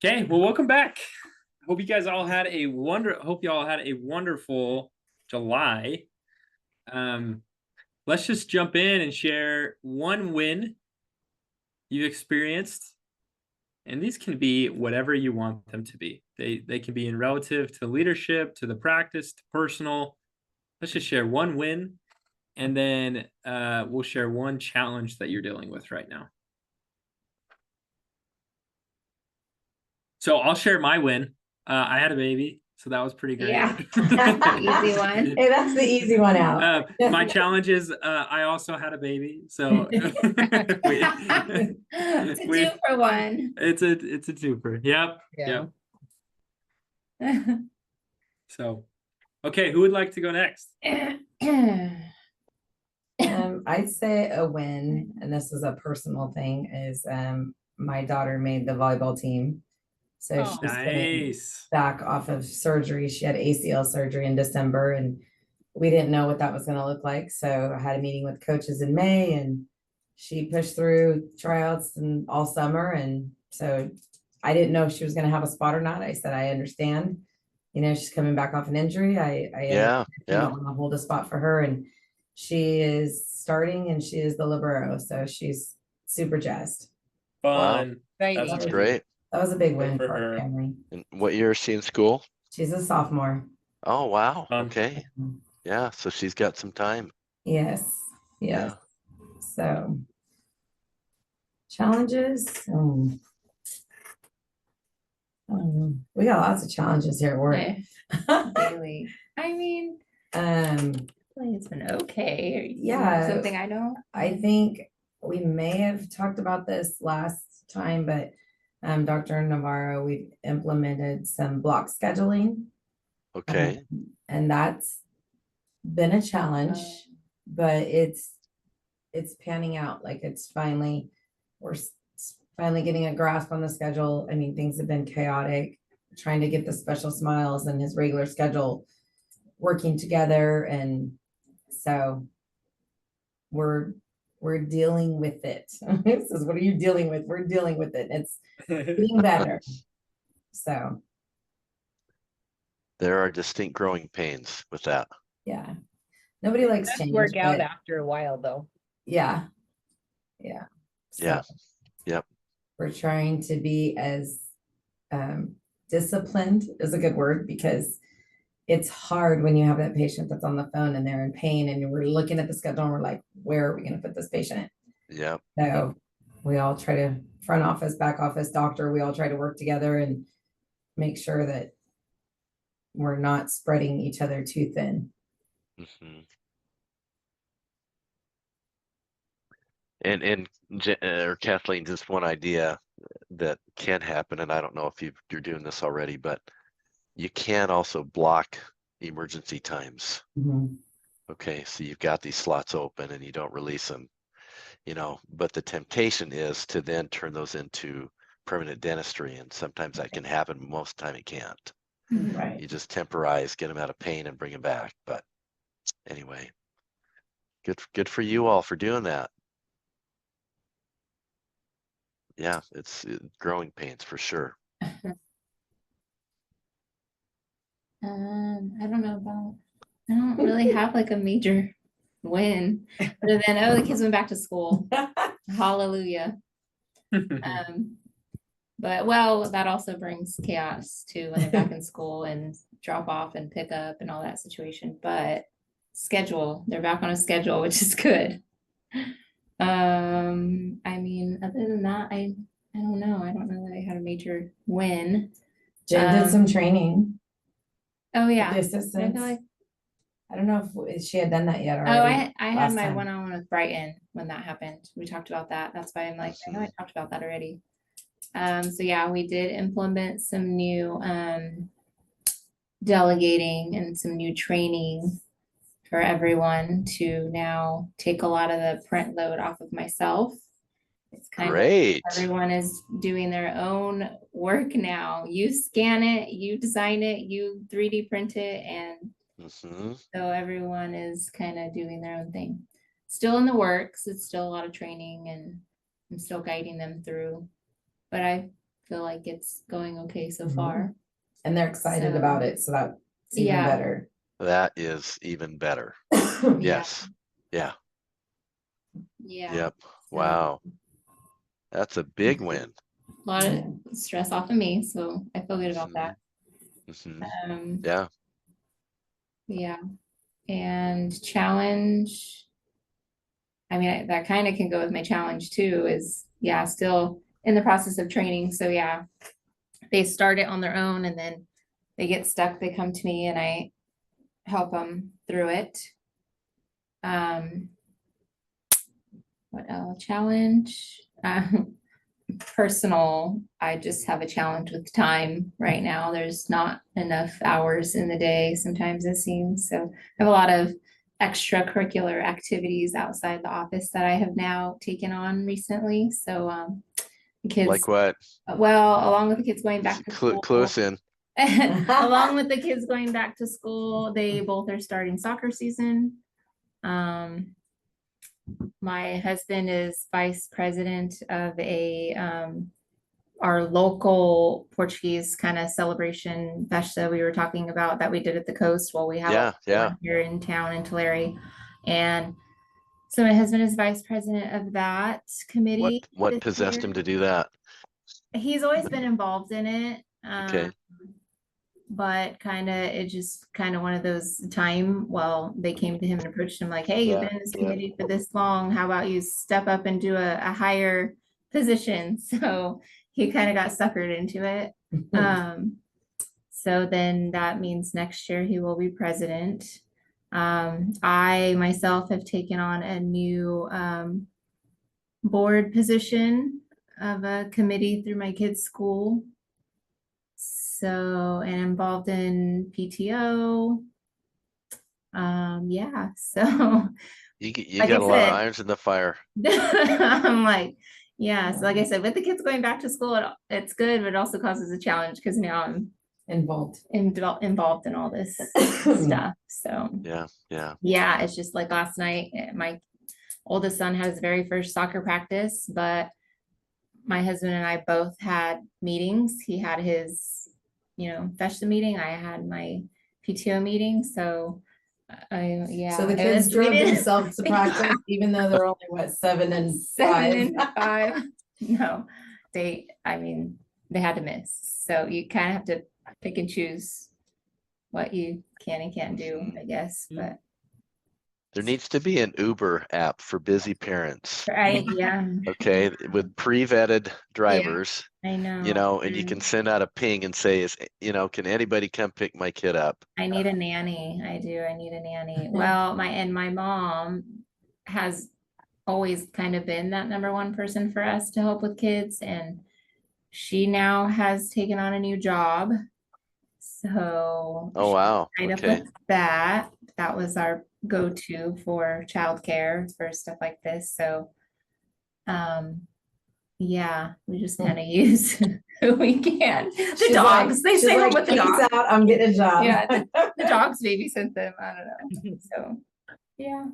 Okay, well, welcome back. Hope you all had a wonderful July. Let's just jump in and share one win you've experienced, and these can be whatever you want them to be. They can be in relative to leadership, to the practice, to personal. Let's just share one win, and then we'll share one challenge that you're dealing with right now. So I'll share my win. I had a baby, so that was pretty great. Yeah, that's the easy one. Hey, that's the easy one out. My challenge is I also had a baby, so It's a 2-for-1. It's a twofer. Yep. Yeah. Yep. So, okay, who would like to go next? I'd say a win, and this is a personal thing, is my daughter made the volleyball team. So she's nice. back off of surgery. She had ACL surgery in December, and we didn't know what that was going to look like. So I had a meeting with coaches in May, and she pushed through tryouts and all summer. And so I didn't know if she was going to have a spot or not. I said, I understand. You know, she's coming back off an injury. I don't want to hold a spot for her. And she is starting, and she is the libero. So she's super jazzed. Fun. Wow. That's great. That was a big win for our family. And what year is she in school? She's a sophomore. Oh, wow. Okay. Yeah. So she's got some time. Yes. Yeah. So challenges. We got lots of challenges here at work. Really. I mean, it's been okay. Yeah. Something I don't. I think we may have talked about this last time, but Dr. Navarro, we've implemented some block scheduling. Okay. And that's been a challenge, but it's panning out. Like we're finally getting a grasp on the schedule. I mean, things have been chaotic, trying to get the special smiles and his regular schedule working together. And so we're dealing with it. It says, what are you dealing with? We're dealing with it. It's getting better. So there are distinct growing pains with that. Yeah. Nobody likes change. Work out after a while though. Yeah. So yeah. Yep. We're trying to be as disciplined is a good word, because it's hard when you have that patient that's on the phone and they're in pain, and we're looking at the schedule and we're like, where are we going to put this patient? Yeah. So we all try to, front office, back office, doctor, we all try to work together and make sure that we're not spreading each other too thin. Mm-hmm. And Kathleen, just one idea that can happen, and I don't know if you're doing this already, but you can also block emergency times. Mm-hmm. Okay, so you've got these slots open and you don't release them, but the temptation is to then turn those into permanent dentistry, and sometimes that can happen. Most of the time it can't. Right. You just temporize, get them out of pain and bring them back. But anyway, good for you all for doing that. Yeah, it's growing pains for sure. I don't really have like a major win other than, the kids went back to school. Hallelujah. But that also brings chaos too when they're back in school and drop off and pick up and all that situation. But they're back on a schedule, which is good. I mean, other than that, I don't know. I don't know that I had a major win. Jen did some training. Oh yeah. The assistants. I don't know if she had done that yet already. Oh, I had my one-on-one with Brighton when that happened. We talked about that. That's why I'm like, I know I talked about that already. So yeah, we did implement some new delegating and some new training for everyone to now take a lot of the print load off of myself. It's kind Great. of everyone is doing their own work now. You scan it, you design it, you 3D print it, and so everyone is kind of doing their own thing. Still in the works. It's still a lot of training, and I'm still guiding them through. But I feel like it's going okay so Mhm. far. And they're excited So- about it, so that's even Yeah. better. That is even better. Yeah. Yes. Yeah. Yeah. Yep. So, Wow. That's a big win. A lot of stress off of me, so I feel good about that. Mhm. Yeah. Yeah. And challenge. I mean, that kind of can go with my challenge too, is yeah, still in the process of training. So yeah, they start it on their own and then they get stuck, they come to me and I help them through it. What else? Challenge? Personal, I just have a challenge with time right now. There's not enough hours in the day, sometimes it seems. So I have a lot of extracurricular activities outside the office that I have now taken on recently. So the kids, Like what? well, along with the kids going back to school, Clue us in. along with the kids going back to school, they both are starting soccer season. My husband is vice president of our local Portuguese kind of celebration festa we were talking about that we did at the coast. Well, we have one here in town in Tulare. And so my husband is vice president of that committee. What possessed him to do that? He's always been involved in it. Okay. But it just kind of one of those time, well, they came to him and approached him like, hey, you've been in this committee for this long. How about you step up and do a higher position? So he kind of got suckered into it. So then that means next year he will be president. I myself have taken on a new board position of a committee through my kids' school. So, and involved in PTO. Yeah, so You like got I a lot of said- irons in the fire. I'm like, yeah, so like I said, with the kids going back to school, it's good, but it also causes a challenge because now I'm Involved in all this stuff. So Yeah. it's just like last night, my oldest son had his very first soccer practice, but my husband and I both had meetings. He had his, festa meeting. I had my PTO meeting. So So the kids drove themselves to practice, even though they're only what, 7 and 5. No, they had to miss. So you kind of have to pick and choose what you can and can't do, I guess. But There needs to be an Uber app for busy parents. right, yeah. Okay, with pre-vetted drivers. I know. And you can send out a ping and say, can anybody come pick my kid up? I need a nanny. I do. I need a nanny. Well, my mom has always kind of been that number one person for us to help with kids. And she now has taken on a new job. So Oh, wow. tied up Okay. with that. That was our go-to for childcare for stuff like this. So yeah, we just kind of use who we can. The dogs, they stay home with the dogs. Out, I'm getting a job. Yeah, the dogs babysit them. I don't know. So yeah.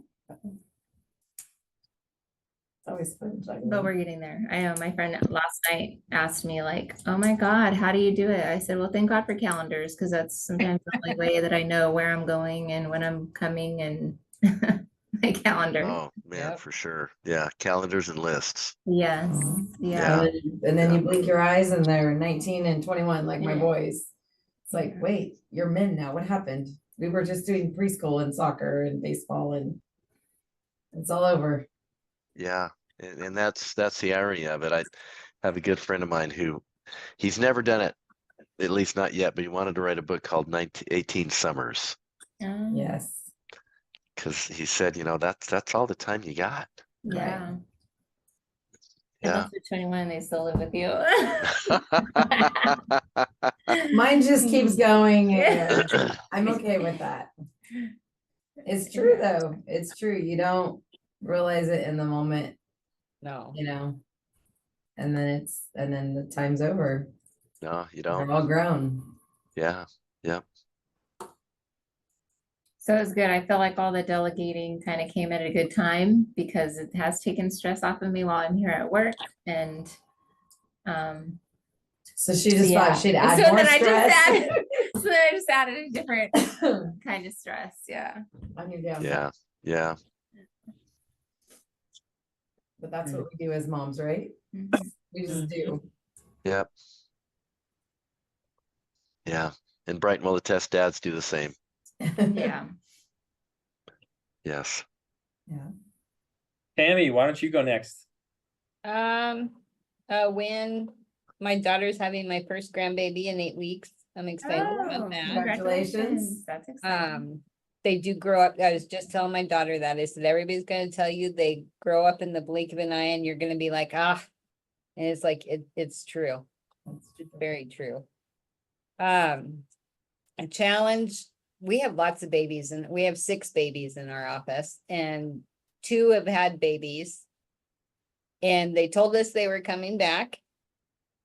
It's always fun. But we're getting there. I know my friend last night asked me like, oh my God, how do you do it? I said, well, thank God for calendars, because that's sometimes the only way that I know where I'm going and when I'm coming, and my calendar. Oh man, for sure. Yeah, calendars and lists. Yes. Yeah. And then you blink your eyes and they're 19 and 21, like my boys. It's like, wait, you're men now. What happened? We were just doing preschool and soccer and baseball, and it's all over. Yeah, and that's the irony of it. I have a good friend of mine who he's never done it, at least not yet, but he wanted to write a book called 18 Summers. Yes. Because he said, that's all the time you got. Yeah. Yeah. Unless you're 21, they still live with you. Mine just keeps going. And I'm okay with that. It's true though. It's true. You don't realize it in the moment. No. And then the time's over. No, you don't. They're all grown. Yeah. Yeah. So it was good. I feel like all the delegating kind of came at a good time, because it has taken stress off of me while I'm here at work. And So she just Yeah. thought she'd add So more then I just stress. added, so then I just added a different kind of stress. Yeah. On your damn. Yeah, yeah, But that's what we do as moms, right? Mhm. We just do. yep. Yeah, and Brighton will attest dads do the same. Yeah. Yes. Yeah. Tammy, why don't you go next? When my daughter's having my first grandbaby in 8 weeks, I'm excited Oh, about that. Congratulations. That's exciting. They do grow up. I was just telling my daughter that I said, everybody's gonna tell you they grow up in the blink of an eye and you're gonna be like, ah, and it's like, it's true. It's very true. A challenge, we have lots of babies and we have 6 babies in our office and 2 have had babies. And they told us they were coming back.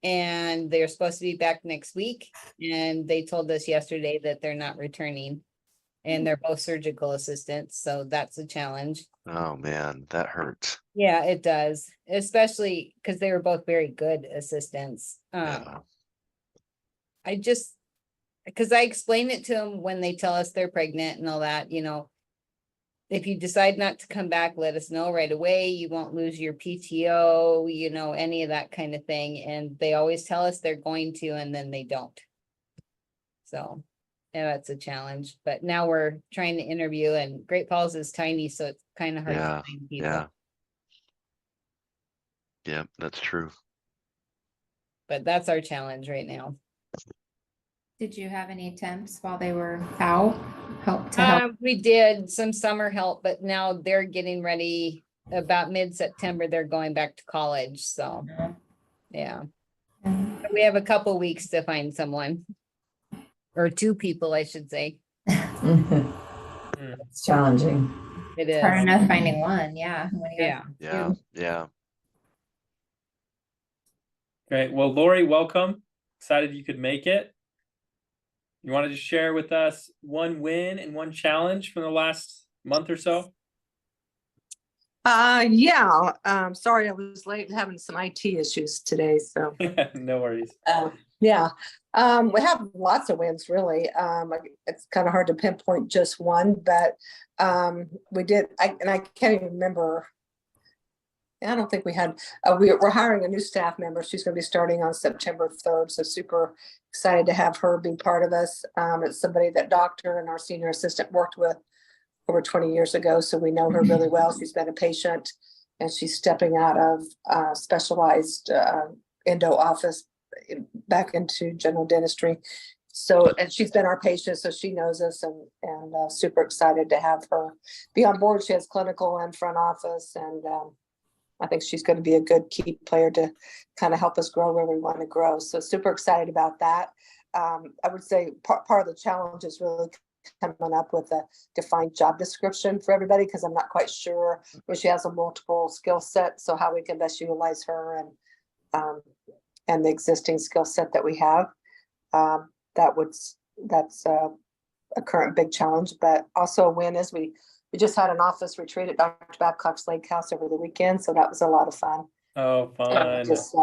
And they're supposed to be back next week. And they told us yesterday that they're not returning. And they're both surgical assistants, so that's a challenge. Oh man, that hurts. Yeah, it does, especially because they were both very good assistants. Yeah. I just, because I explain it to them when they tell us they're pregnant and all that, if you decide not to come back, let us know right away. You won't lose your PTO, any of that kind of thing. And they always tell us they're going to, and then they don't. So, yeah, that's a challenge. But now we're trying to interview, and Great Falls is tiny, so it's kind of hard Yeah, to find people. yeah. Yeah, that's true. But that's our challenge right now. Did you have any temps while they were out? Help? We did some summer help, but now they're getting ready. About mid-September, they're going back to college, so yeah. But we have a couple weeks to find someone. Or 2 people, I should say. It's challenging. It It's hard is. enough finding one. Yeah. When you have Yeah. Yeah, yeah. Great. Well, Lori, welcome. Excited you could make it. You want to just share with us one win and one challenge from the last month or so? Yeah, sorry I was late, having some IT issues today, so. No worries. Yeah, we have lots of wins, really. It's kind of hard to pinpoint just one, but we did, I can't even remember. I don't think we had, we're hiring a new staff member. She's going to be starting on September 3rd, so super excited to have her be part of us. It's somebody that Doctor and our senior assistant worked with over 20 years ago, so we know her really well. She's been a patient, and she's stepping out of specialized endo office back into general dentistry. So, and she's been our patient, so she knows us, and super excited to have her be on board. She has clinical and front office, and I think she's going to be a good key player to kind of help us grow where we want to grow. So super excited about that. I would say part of the challenge is really coming up with a defined job description for everybody, because I'm not quite sure when she has a multiple skill set, so how we can best utilize her and the existing skill set that we have. That's a current big challenge, but also a win is we just had an office retreat at Dr. Babcock's Lake House over the weekend, so that was a lot of fun. Oh, fun. Just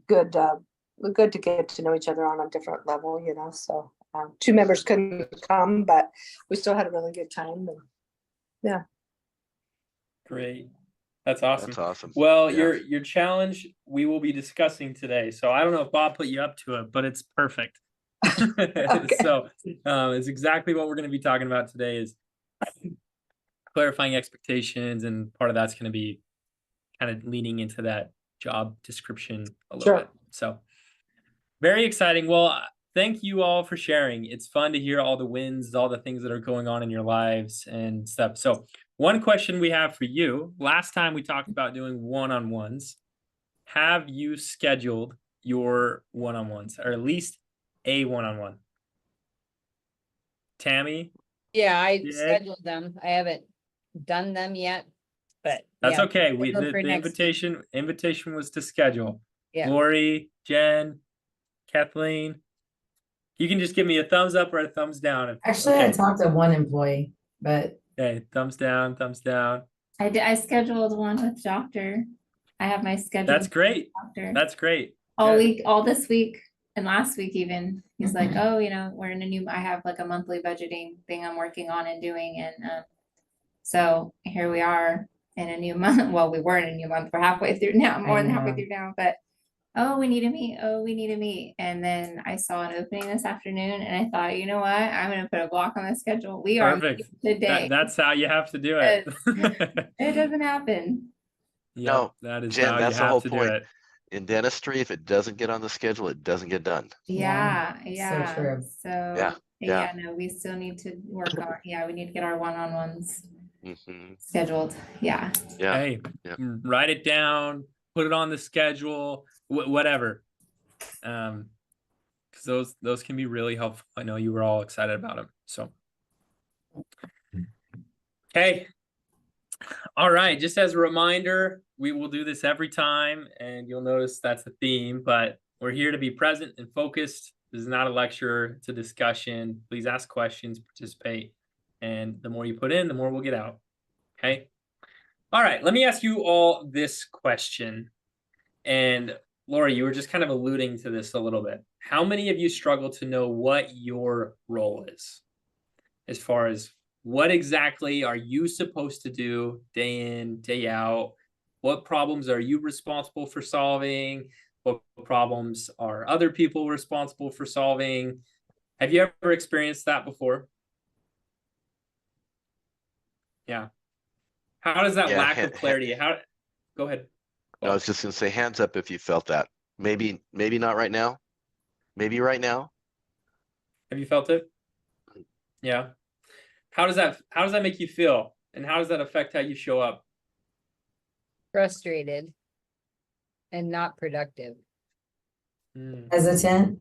good to get to know each other on a different level, so 2 members couldn't come, but we still had a really good time. And yeah. Great. That's awesome. That's awesome. Well, Yeah. your challenge we will be discussing today. So I don't know if Bob put you up to it, but it's perfect. Okay. So it's exactly what we're going to be talking about today is clarifying expectations, and part of that's going to be kind of leaning into that job description a little bit. So very exciting. Well, thank you all for sharing. It's fun to hear all the wins, all the things that are going on in your lives and stuff. So one question we have for you, last time we talked about doing one-on-ones. Have you scheduled your one-on-ones, or at least a one-on-one? Tammy? Yeah, I Did? scheduled them. I haven't done them yet, but That's yeah, okay. scheduled The for next week. invitation was to schedule. Yeah. Lori, Jen, Kathleen, you can just give me a thumbs up or a thumbs down. Actually, I talked to one employee, but Okay, thumbs down, thumbs down. I scheduled one with Doctor. I have my schedule. That's great. Doctor. That's great. All Good. week, all this week. And last week even, he's like, oh, we're in a new, I have like a monthly budgeting thing I'm working on and doing. And so here we are in a new month. Well, we were in a new month. We're halfway through now, more than halfway know. through now, but oh, we need to meet. Oh, we need to meet. And then I saw an opening this afternoon and I thought, you know what? I'm going to put a block on the schedule. We are Perfect. meeting today. That's how you have to do it. It doesn't happen. Yep, No, that is Jen, how that's you the whole have to do point. it. In dentistry, if it doesn't get on the schedule, it doesn't get done. Yeah. true. So yeah. no, we still need to work on, we need to get our one-on-ones Hmm. scheduled. Yeah. Yeah. Hey, Yeah. write it down, put it on the schedule, whatever. Because those can be really helpful. I know you were all excited about them. So, okay. All right. Just as a reminder, we will do this every time, and you'll notice that's the theme. But we're here to be present and focused. This is not a lecture; it's a discussion. Please ask questions, participate, and the more you put in, the more we'll get out. Okay. All right. Let me ask you all this question. And Lori, you were just kind of alluding to this a little bit. How many of you struggle to know what your role is? As far as what exactly are you supposed to do day in, day out? What problems are you responsible for solving? What problems are other people responsible for solving? Have you ever experienced that before? Yeah. How does that lack of clarity? Go ahead. No, I was just gonna say, hands up if you felt that. Maybe not right now. Maybe right now. Have you felt it? Yeah. How does that make you feel? And how does that affect how you show up? Frustrated and not productive. Hesitant.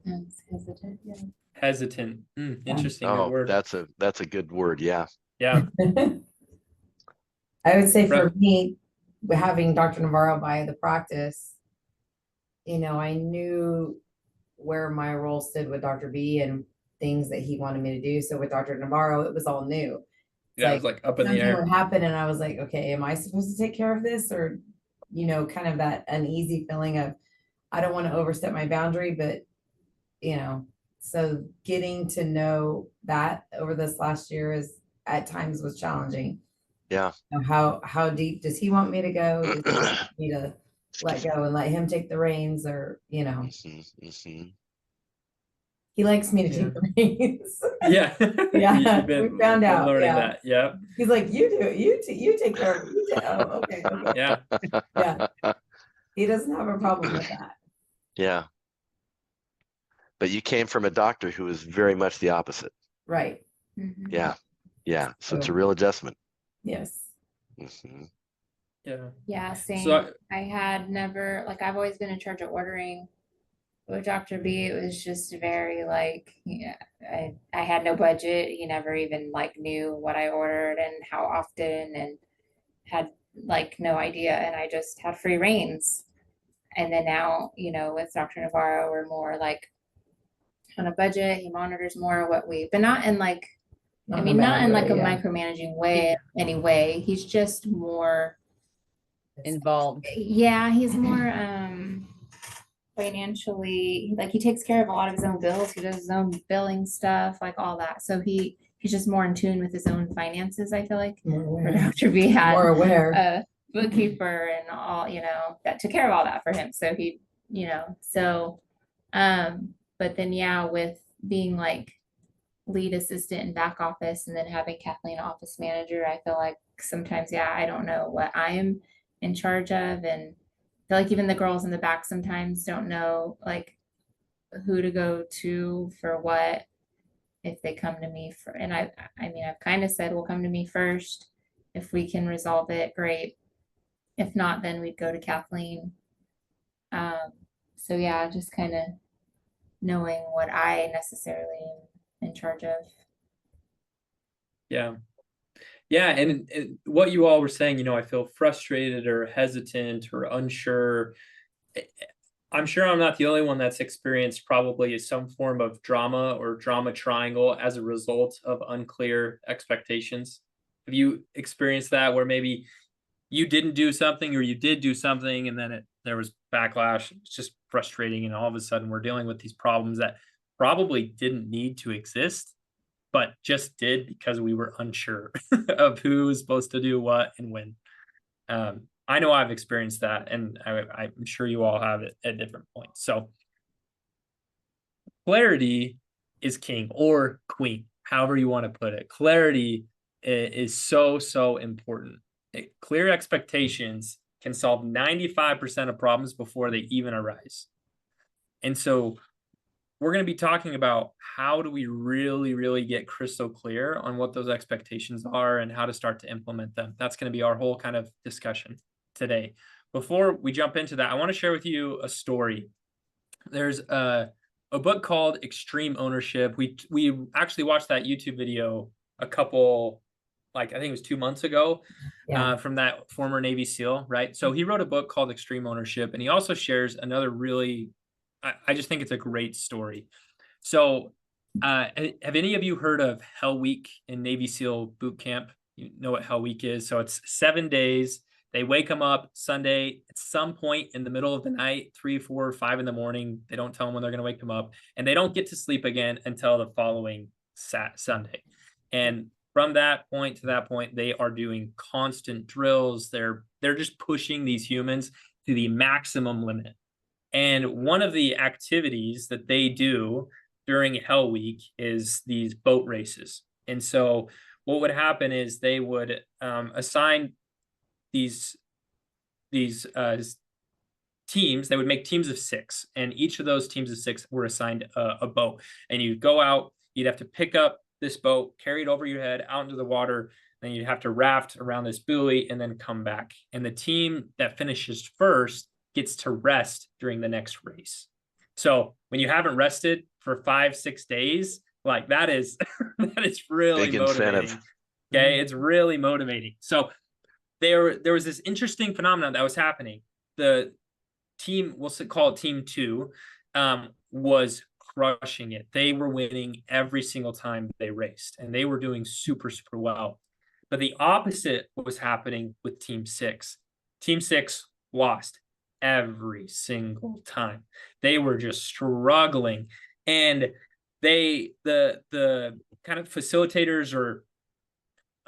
Hesitant. Yeah. Hesitant. Interesting. Good Oh, word. that's a good word. Yeah. Yeah. I would say for me, having Dr. Navarro by the practice, I knew where my role stood with Dr. B and things that he wanted me to do. So with Dr. Navarro, it was all new. Yeah, it was like up in the something air. would happen and I was like, okay, am I supposed to take care of this? Or, kind of that uneasy feeling of, I don't want to overstep my boundary, but, so getting to know that over this last year is at times was challenging. Yeah. How deep does he want me to go? Does he want me to let go and let him take the reins, or he likes me to take the reins. Yeah. Yeah, we found out. Learning Yeah. that. Yeah. He's like, you do it. You take care of it. Oh, okay. Yeah. Yeah. He doesn't have a problem with that. Yeah. But you came from a doctor who is very much the opposite. Right. Mhm. Yeah. Yeah. So it's a real adjustment. Yes. Mm-hmm. Yeah. Yeah, same. So I had never, I've always been in charge of ordering. With Dr. B, it was just very I had no budget. He never even knew what I ordered and how often, and had no idea. And I just had free reins. And then now, with Dr. Navarro, we're more on a budget. He monitors more but not in not in a micromanaging way anyway. He's just more Involved. Yeah, he's more financially, he takes care of a lot of his own bills. He does his own billing stuff, all that. So he's just more in tune with his own finances, I feel like. More Dr. B had more aware. a bookkeeper and all, that took care of all that for him. So he, but then with being lead assistant and back office, and then having Kathleen office manager, I feel like sometimes, I don't know what I'm in charge of, and I feel like even the girls in the back sometimes don't know who to go to for what, if they come to me for, and I've kind of said, well, come to me first. If we can resolve it, great. If not, then we'd go to Kathleen. So just kind of knowing what I necessarily am in charge of. Yeah. Yeah. And what you all were saying, I feel frustrated or hesitant or unsure. I'm sure I'm not the only one that's experienced probably some form of drama or drama triangle as a result of unclear expectations. Have you experienced that, where maybe you didn't do something or you did do something and then it there was backlash. It's just frustrating. And all of a sudden we're dealing with these problems that probably didn't need to exist, but just did because we were unsure of who was supposed to do what and when. I know I've experienced that, and I'm sure you all have it at different points. So clarity is king or queen, however you want to put it. Clarity is so important. Clear expectations can solve 95% of problems before they even arise. And so we're going to be talking about how do we really get crystal clear on what those expectations are and how to start to implement them. That's going to be our whole kind of discussion today. Before we jump into that, I want to share with you a story. There's a book called Extreme Ownership. We actually watched that YouTube video a couple, like I think it was 2 months ago, from that former Navy SEAL, right? So he wrote a book called Extreme Ownership, and he also shares another really, I just think it's a great story. So have any of you heard of Hell Week in Navy SEAL boot camp? You know what Hell Week is? So it's 7 days. They wake them up Sunday at some point in the middle of the night, 3, 4, 5 in the morning. They don't tell them when they're going to wake them up, and they don't get to sleep again until the following Sunday. And from that point to that point, they are doing constant drills. They're just pushing these humans to the maximum limit. And one of the activities that they do during Hell Week is these boat races. And so what would happen is they would assign these teams. They would make teams of 6, and each of those teams of 6 were assigned a boat. And you'd go out, you'd have to pick up this boat, carry it over your head out into the water, then you'd have to raft around this buoy and then come back. And the team that finishes first gets to rest during the next race. So when you haven't rested for 5-6 days, like that is that is really big motivating. incentive. Okay, it's really motivating. So there was this interesting phenomenon that was happening. The team, we'll call it team 2, was crushing it. They were winning every single time they raced, and they were doing super well. But the opposite was happening with team 6. Team 6 lost every single time. They were just struggling, and the kind of facilitators, or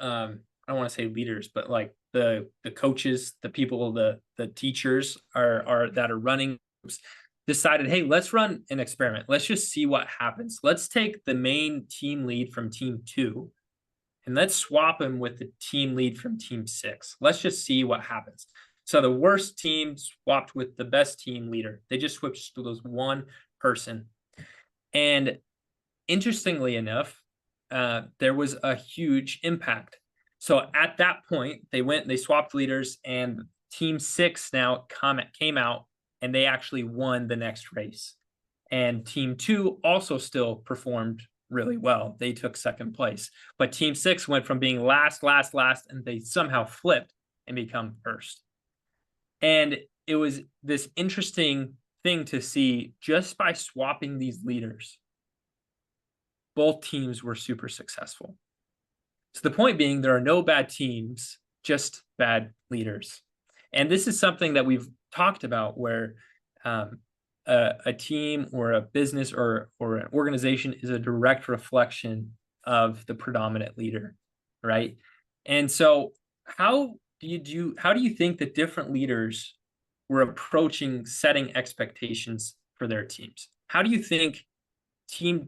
I don't want to say leaders, but like the coaches, the people, the teachers are that are running groups, decided, hey, let's run an experiment. Let's just see what happens. Let's take the main team lead from team 2 and let's swap him with the team lead from team 6. Let's just see what happens. So the worst team swapped with the best team leader. They just switched to those one person. And interestingly enough, there was a huge impact. So at that point, they swapped leaders, and team 6 now came out, and they actually won the next race. And team 2 also still performed really well. They took second place, but team 6 went from being last, and they somehow flipped and become first. And it was this interesting thing to see. Just by swapping these leaders, both teams were super successful. So the point being, there are no bad teams, just bad leaders. And this is something that we've talked about, where a team or a business or an organization is a direct reflection of the predominant leader, right? And so how do you think that different leaders were approaching setting expectations for their teams? How do you think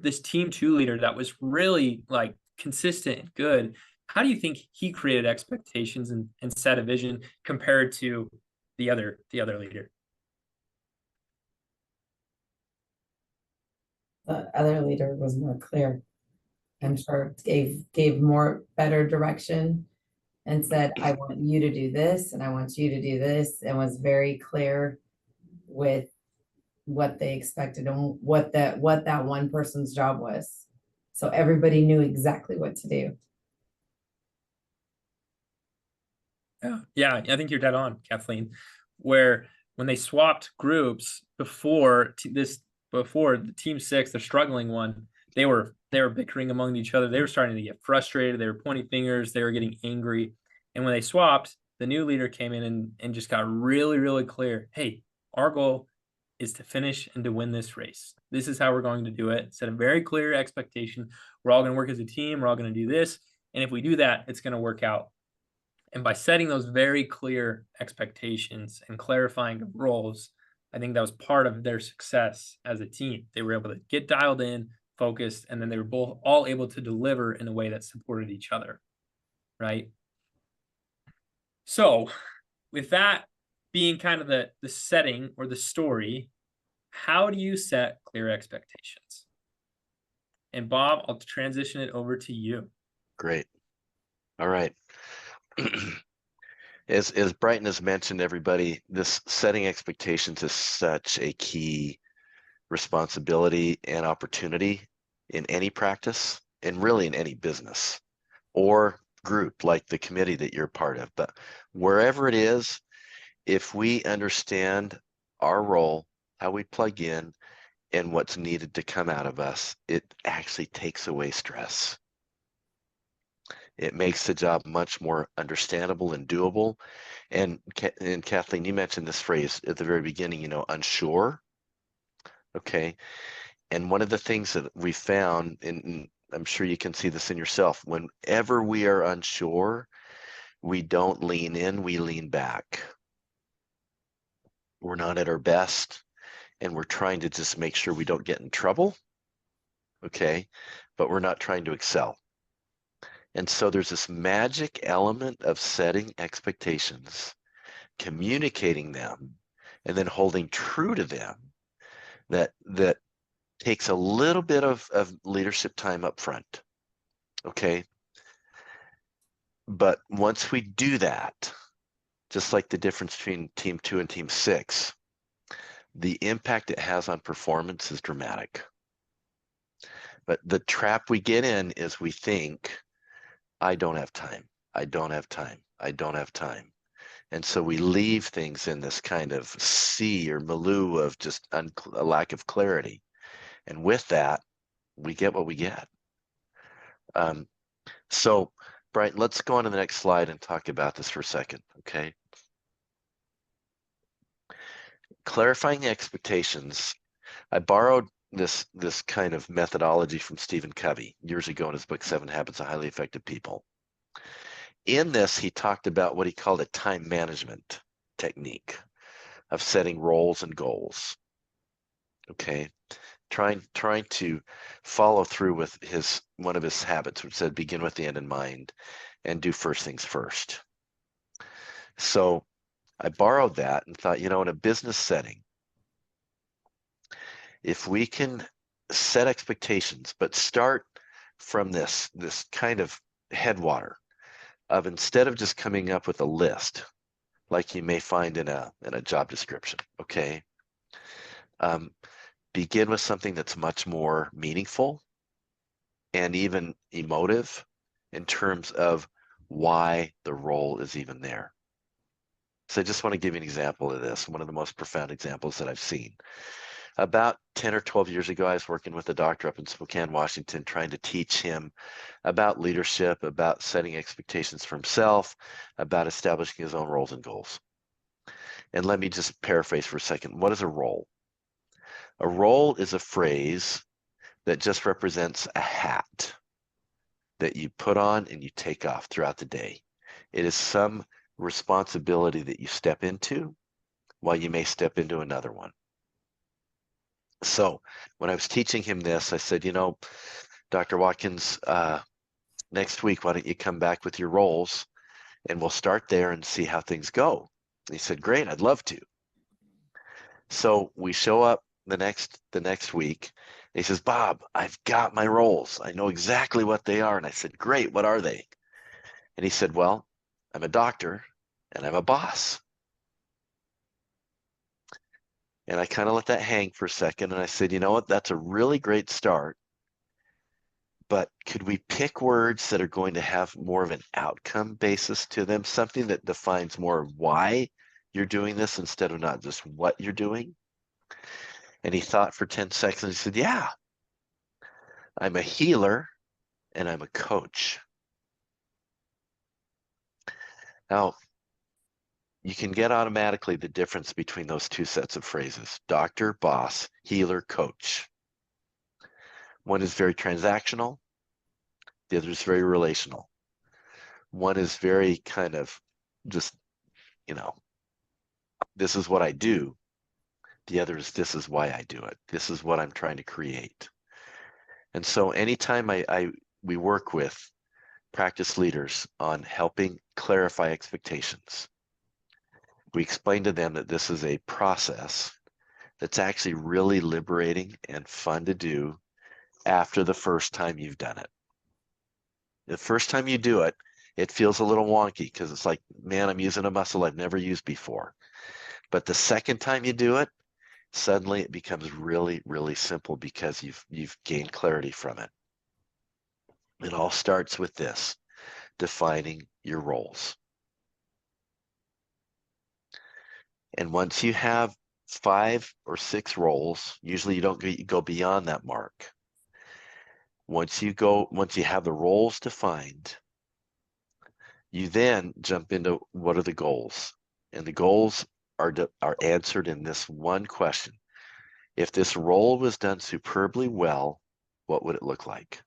this team 2 leader that was really like consistent and good, how do you think he created expectations and set a vision compared to the other leader? The other leader was more clear. I'm sure gave more better direction and said, I want you to do this and I want you to do this, and was very clear with what they expected and what that one person's job was. So everybody knew exactly what to do. Yeah, I think you're dead on, Kathleen. Where when they swapped groups before the team 6, the struggling one, they were bickering among each other. They were starting to get frustrated. They were pointing fingers. They were getting angry. And when they swapped, the new leader came in and just got really clear. Hey, Our goal is to finish and to win this race. This is how we're going to do it. Set a very clear expectation. We're all going to work as a team. We're all going to do this. And if we do that, it's going to work out. And by setting those very clear expectations and clarifying the roles, I think that was part of their success as a team. They were able to get dialed in, focused, and then they were both all able to deliver in a way that supported each other, right? So with that being kind of the setting or the story, how do you set clear expectations? And Bob, I'll transition it over to you. Great. All right. As Brighton has mentioned, everybody, this setting expectations is such a key responsibility and opportunity in any practice and really in any business or group like the committee that you're part of. But wherever it is, if we understand our role, how we plug in, and what's needed to come out of us, it actually takes away stress. It makes the job much more understandable and doable. And Kathleen, you mentioned this phrase at the very beginning, you know, unsure. Okay. And one of the things that we found, and I'm sure you can see this in yourself, whenever we are unsure, we don't lean in, we lean back. We're not at our best, and we're trying to just make sure we don't get in trouble. Okay. But we're not trying to excel. And so there's this magic element of setting expectations, communicating them, and then holding true to them that takes a little bit of leadership time up front. Okay. But once we do that, just like the difference between team 2 and team 6, the impact it has on performance is dramatic. But the trap we get in is we think, I don't have time. I don't have time. I don't have time. And so we leave things in this kind of sea or milieu of just a lack of clarity. And with that, we get what we get. So, Brian, let's go on to the next slide and talk about this for a second, okay? Clarifying the expectations. I borrowed this kind of methodology from Stephen Covey years ago in his book, 7 Habits of Highly Effective People. In this, he talked about what he called a time management technique of setting roles and goals. Okay, trying to follow through with one of his habits, which said begin with the end in mind and do first things first. So I borrowed that and thought, you know, in a business setting, if we can set expectations, but start from this kind of headwater of, instead of just coming up with a list like you may find in a job description, okay, begin with something that's much more meaningful and even emotive in terms of why the role is even there. So I just want to give you an example of this, one of the most profound examples that I've seen. About 10 or 12 years ago, I was working with a doctor up in Spokane, Washington, trying to teach him about leadership, about setting expectations for himself, about establishing his own roles and goals. And let me just paraphrase for a second. What is a role? A role is a phrase that just represents a hat that you put on and you take off throughout the day. It is some responsibility that you step into while you may step into another one. So when I was teaching him this, I said, you know, Dr. Watkins, next week, why don't you come back with your roles and we'll start there and see how things go. He said, great, I'd love to. So we show up the next week. And he says, Bob, I've got my roles. I know exactly what they are. And I said, great, what are they? And he said, well, I'm a doctor and I'm a boss. And I kind of let that hang for a second. And I said, you know what? That's a really great start. But could we pick words that are going to have more of an outcome basis to them? Something that defines more of why you're doing this instead of not just what you're doing? And he thought for 10 seconds. He said, yeah, I'm a healer and I'm a coach. Now, you can get automatically the difference between those two sets of phrases: doctor, boss, healer, coach. One is very transactional, the other is very relational. One is very kind of just, you know, this is what I do. The other is, this is why I do it. This is what I'm trying to create. And so anytime we work with practice leaders on helping clarify expectations, we explain to them that this is a process that's actually really liberating and fun to do after the first time you've done it. The first time you do it, it feels a little wonky because it's like, man, I'm using a muscle I've never used before. But the second time you do it, suddenly it becomes really, really simple because you've gained clarity from it. It all starts with this: defining your roles. And once you have 5 or 6 roles, usually you don't go beyond that mark. Once you have the roles defined, you then jump into what are the goals. And the goals are answered in this one question: if this role was done superbly well, what would it look like?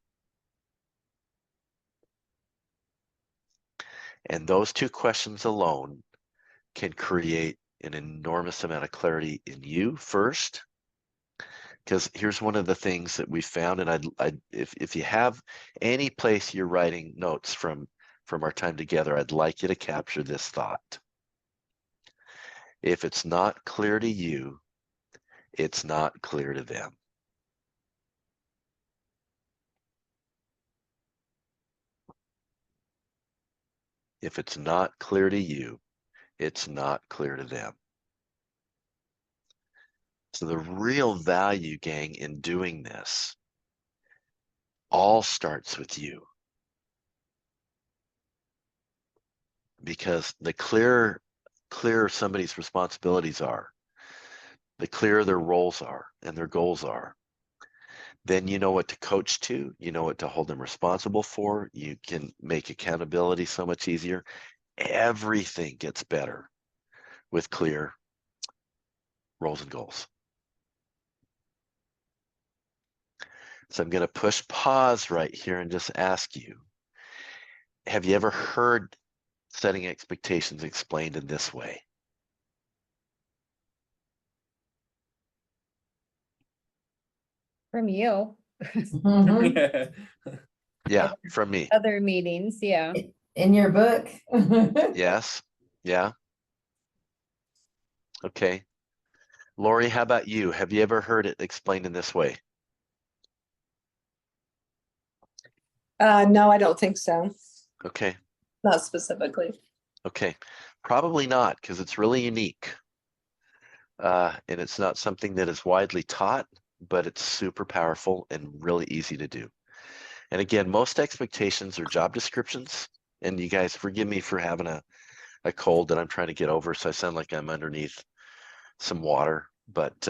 And those 2 questions alone can create an enormous amount of clarity in you first. Because here's one of the things that we found, and if you have any place you're writing notes from our time together, I'd like you to capture this thought. If it's not clear to you, it's not clear to them. If it's not clear to you, it's not clear to them. So the real value, gang, in doing this all starts with you. Because the clearer somebody's responsibilities are, the clearer their roles are and their goals are, then you know what to coach to, you know what to hold them responsible for, you can make accountability so much easier. Everything gets better with clear roles and goals. So I'm going to push pause right here and just ask you, have you ever heard setting expectations explained in this way? From you, Mhm. Yeah, from me. other meetings, yeah. In your book. Yes. Yeah. Okay. Lori, how about you? Have you ever heard it explained in this way? No, I don't think so. Okay. Not specifically. Okay. Probably not, because it's really unique. And it's not something that is widely taught, but it's super powerful and really easy to do. And again, most expectations are job descriptions. And you guys forgive me for having a cold that I'm trying to get over, so I sound like I'm underneath some water. But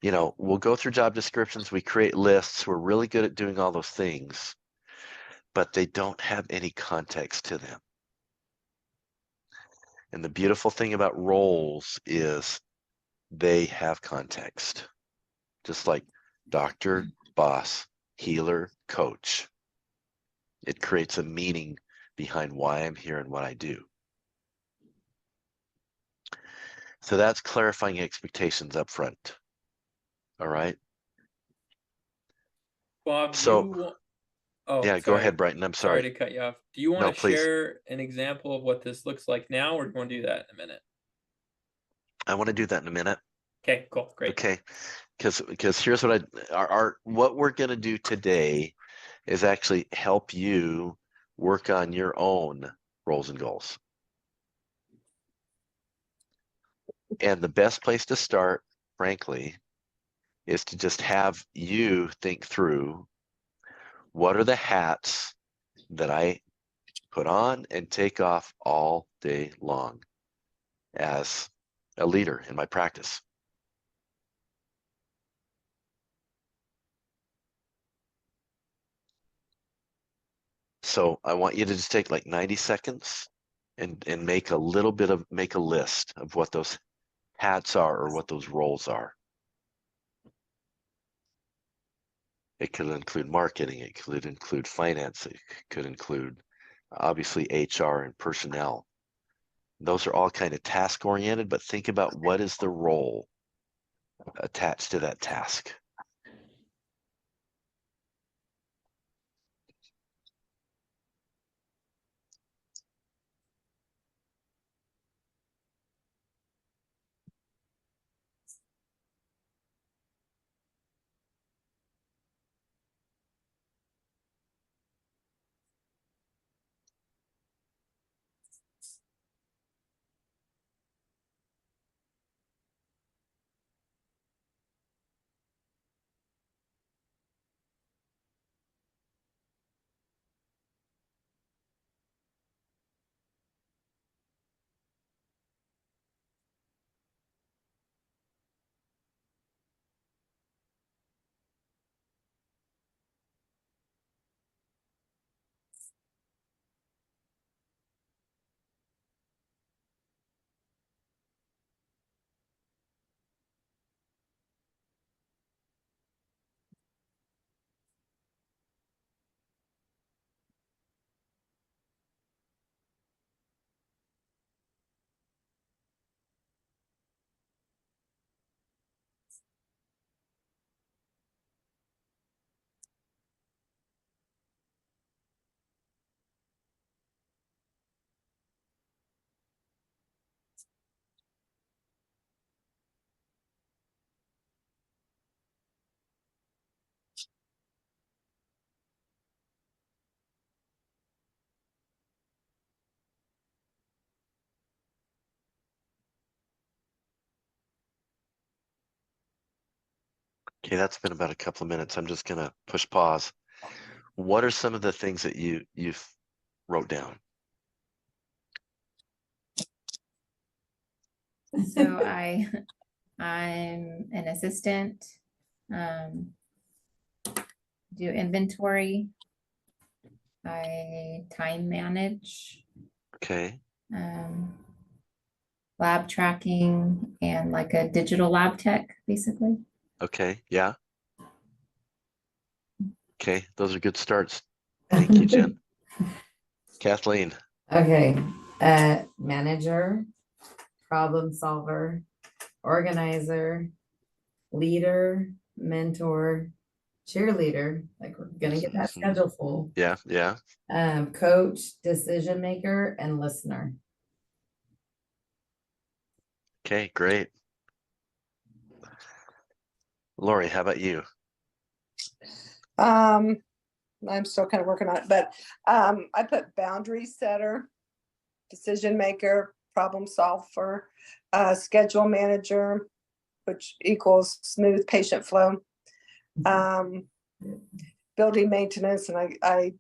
you know, we'll go through job descriptions, we create lists, we're really good at doing all those things, but they don't have any context to them. And the beautiful thing about roles is they have context, just like doctor, boss, healer, coach. It creates a meaning behind why I'm here and what I do. So that's clarifying expectations up front. All right. Bob, So oh, yeah, go sorry. ahead, Brighton. I'm Sorry sorry. to cut you off. Do you want No, to please. share an example of what this looks like now, or do you want to do that in a minute? I want to do that in a minute. Okay, cool, great. Okay, because here's what what we're gonna do today is actually help you work on your own roles and goals. And the best place to start, frankly, is to just have you think through, what are the hats that I put on and take off all day long as a leader in my practice? So I want you to just take like 90 seconds and make a list of what those hats are or what those roles are. It could include marketing, it could include finance, it could include obviously HR and personnel. Those are all kind of task oriented, but think about what is the role attached to that task. Okay, that's been about a couple of minutes. I'm just gonna push pause. What are some of the things that you've wrote down? So I'm an assistant, do inventory. I time manage, Okay, lab tracking, and like a digital lab tech, basically. okay, yeah. Okay, those are good starts. Thank you, Jen. Kathleen, Okay, manager, problem solver, organizer, leader, mentor, cheerleader, like we're gonna get that Mhm. schedule full. yeah, yeah. Coach, decision maker, and listener. Okay, great. Lori, how about you? I'm still kind of working on it, but I put boundary setter, decision maker, problem solver, schedule manager, which equals smooth patient flow. Building maintenance, and I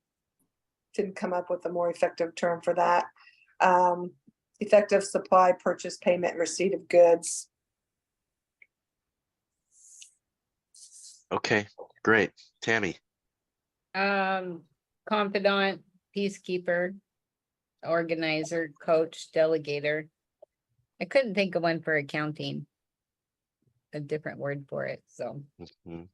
didn't come up with a more effective term for that. Effective supply, purchase, payment, and receipt of goods. Okay, great. Tammy, Confidant, peacekeeper, organizer, coach, delegator. I couldn't think of one for accounting. A different word for it, so. mhm.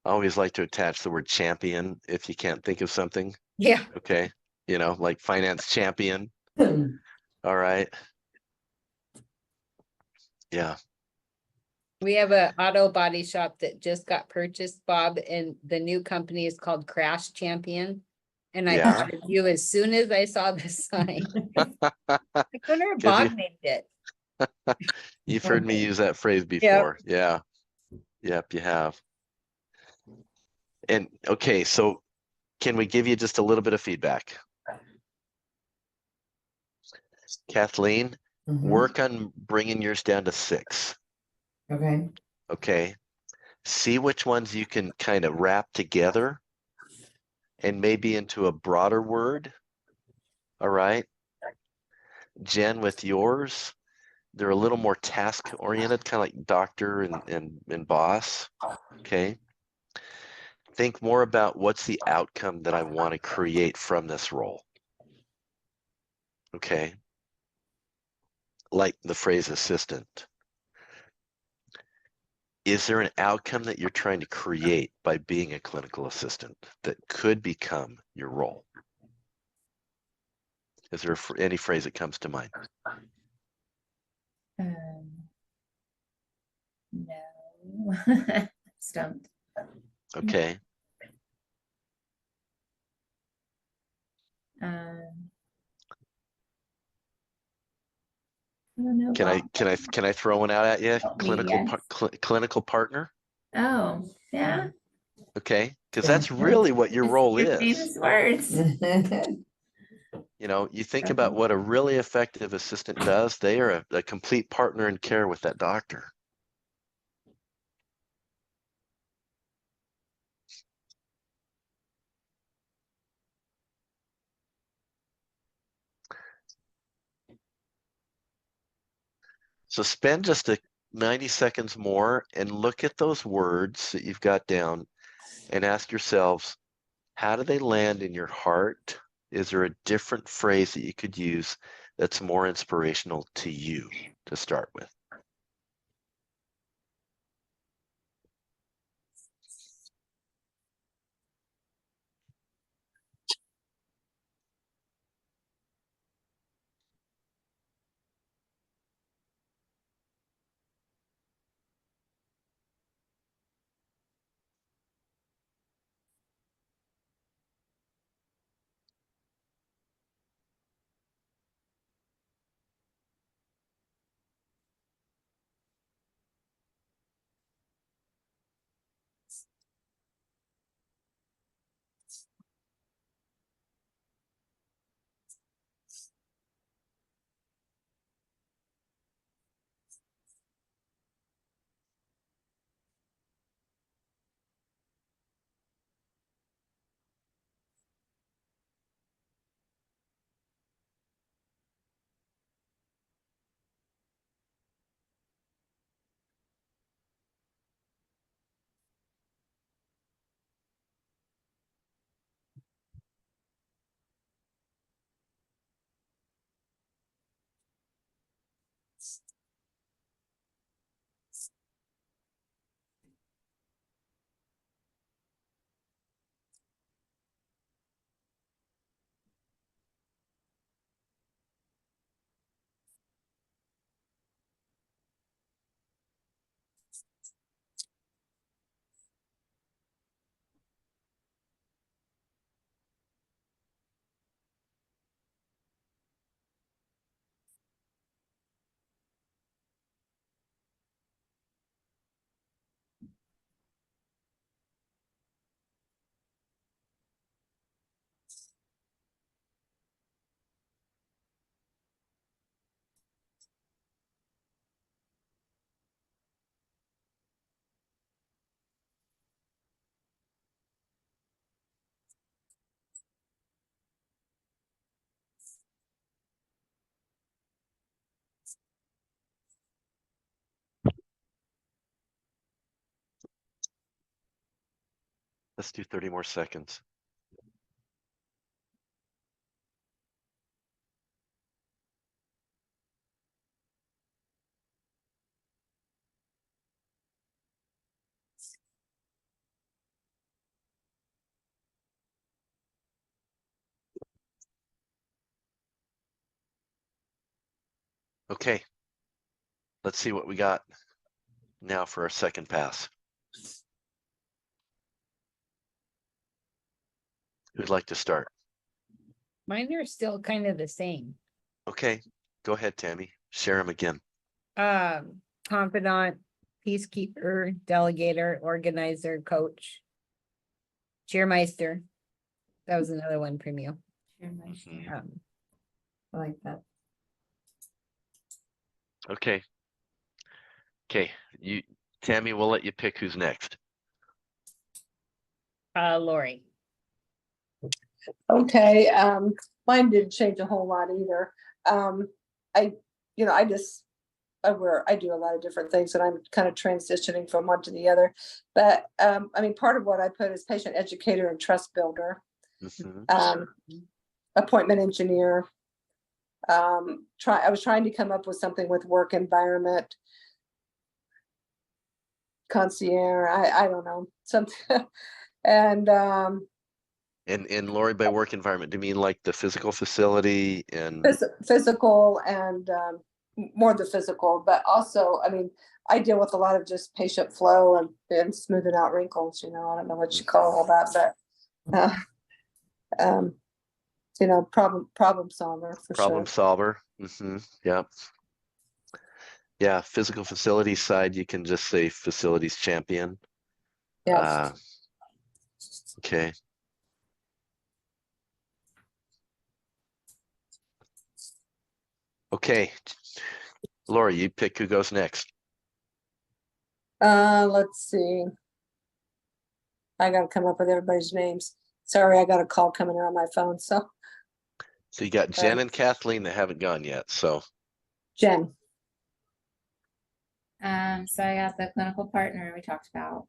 I always like to attach the word champion if you can't think of something. Yeah. Okay, like finance champion. All right. Yeah. We have a auto body shop that just got purchased, Bob, and the new company is called Crash Champion. And I Yeah. thought of you as soon as I saw the sign. I wonder if 'Cause Bob named it. You've heard me Okay. use that phrase before. Yeah. Yep, you have. And okay, so can we give you just a little bit of feedback? Kathleen, Mhm. work on bringing yours down to 6. Okay, Okay. See which ones you can kind of wrap together and maybe into a broader word. All right. Jen, with yours, they're a little more task oriented, kind of like doctor and boss. Okay. Think more about what's the outcome that I want to create from this role. Okay. Like the phrase assistant. Is there an outcome that you're trying to create by being a clinical assistant that could become your role? Is there any phrase that comes to mind? No. Stumped. Okay. I don't know. Can I throw one out at you? Help me, yes. Clinical partner. Oh, yeah. Okay, because Yeah. that's really what your role Your is. famous words. You know, you think about what a really effective assistant does. They are a complete partner in care with that doctor. So spend just 90 seconds more and look at those words that you've got down and ask yourselves, how do they land in your heart? Is there a different phrase that you could use that's more inspirational to you to start with? Let's do 30 more seconds. Okay, let's see what we got now for our second pass. Who'd like to start? Mine are still kind of the same. Okay, go ahead, Tammy. Share them again. Confidant, peacekeeper, delegator, organizer, coach, cheermeister. That was another one from you. I like that. Okay. Okay, Tammy, we'll let you pick who's next. Lori. Okay, mine didn't change a whole lot either. I do a lot of different things and I'm kind of transitioning from one to the other. But I mean, part of what I put is patient educator and trust builder, Mhm. Appointment engineer, I was trying to come up with something with work environment. Concierge, I don't know, something. And And Lori, by work environment, do you mean like the physical facility and, physical and more the physical, but also, I mean, I deal with a lot of just patient flow and smoothing out wrinkles, you know, I don't know what you call all that, but you know, problem solver for problem sure. solver? Yeah. Yeah, physical facility side, you can just say facilities champion. Yes. Okay. Okay. Lori, you pick who goes next. Let's see. I gotta come up with everybody's names. Sorry, I got a call coming in on my phone, so So you got Jen and Kathleen that haven't gone yet, so. Jen. So I got the clinical partner we talked about.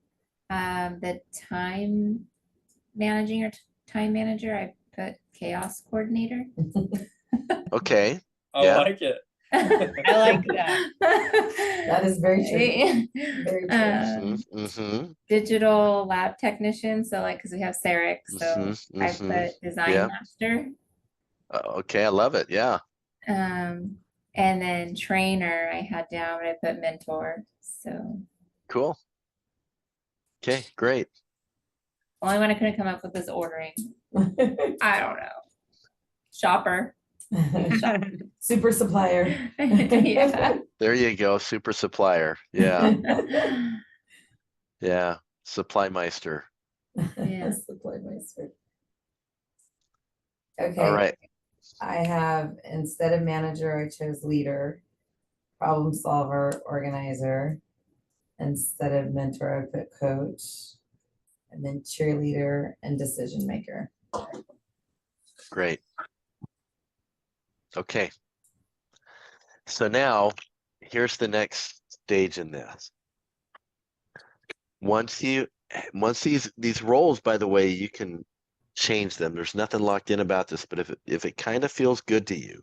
The time managing or time manager, I put chaos coordinator. Okay, I Yeah. like it. I like that. That is very true. Very true. Digital lab technician, so like, because we have CEREC, so I mhm. put design Yeah. master. Okay, I love it. Yeah. And then trainer, I had down, I put mentor, so Cool. Okay, great. only one I couldn't come up with is ordering. I don't know. Shopper. Super supplier. Yeah. There you go. Super supplier. Yeah. Yeah. Supply meister. Yeah. Supply meister. All Okay, right. I have, instead of manager, I chose leader, problem solver, organizer. Instead of mentor, I put coach, and then cheerleader and decision maker. Great. Okay. So now here's the next stage in this. Once these roles, by the way, you can change them. There's nothing locked in about this, but if it kind of feels good to you,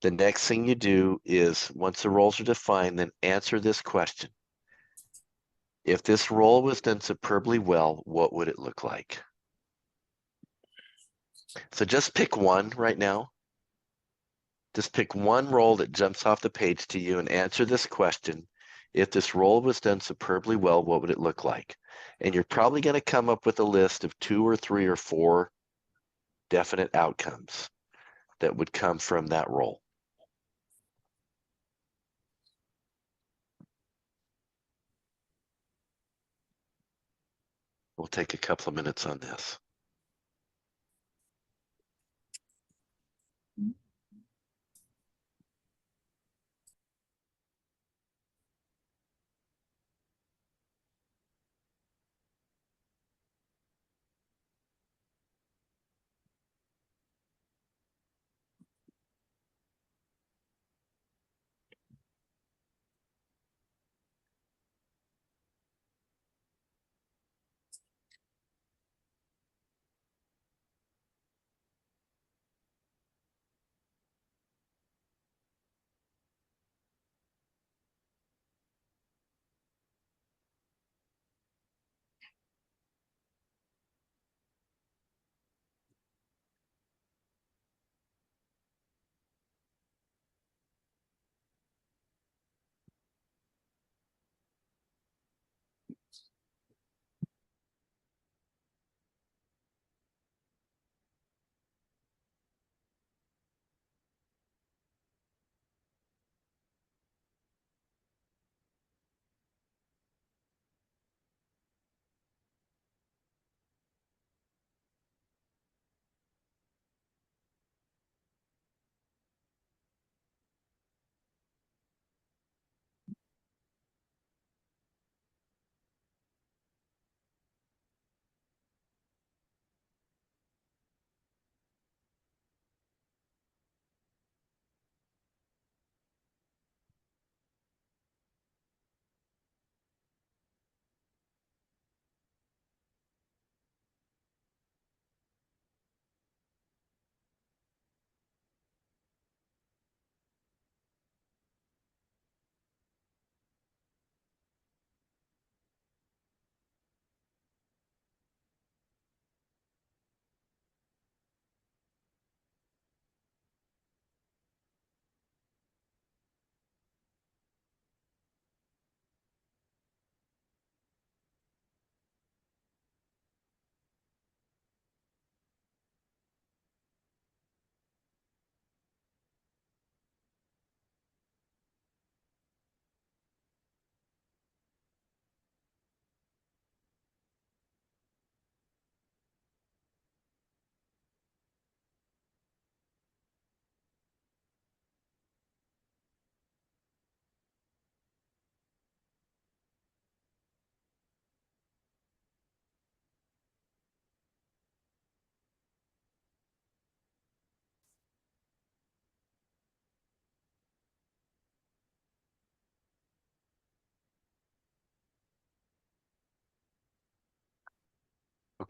the next thing you do is, once the roles are defined, then answer this question. If this role was done superbly well, what would it look like? So just pick one right now. Just pick one role that jumps off the page to you and answer this question. If this role was done superbly well, what would it look like? And you're probably going to come up with a list of 2 or 3 or 4 definite outcomes that would come from that role. We'll take a couple of minutes on this.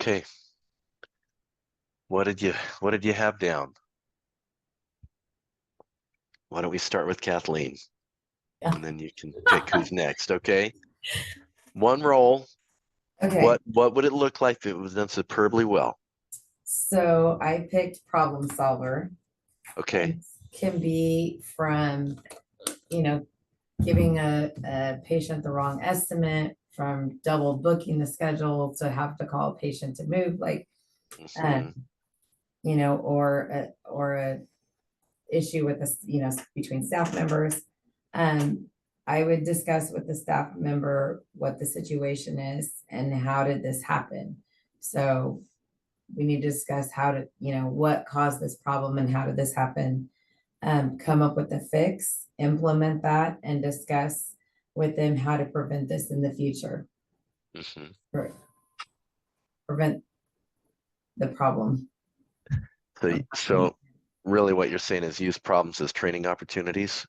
Okay. What did you have down? Why don't we start with Kathleen? Yeah. And then you can pick who's next, okay? One role. Okay, What would it look like if it was done superbly well? so I picked problem solver. Okay. And can be from, you know, giving a patient the wrong estimate, from double booking the schedule to have to call a patient to move, like, Mhm. you know, or a issue with this, you know, between staff members. I would discuss with the staff member what the situation is and how did this happen. So we need to discuss how to, you know, what caused this problem and how did this happen? Come up with a fix, implement that, and discuss with them how to prevent this in the future. Mhm. Or prevent the problem. So really what you're saying is use problems as training opportunities.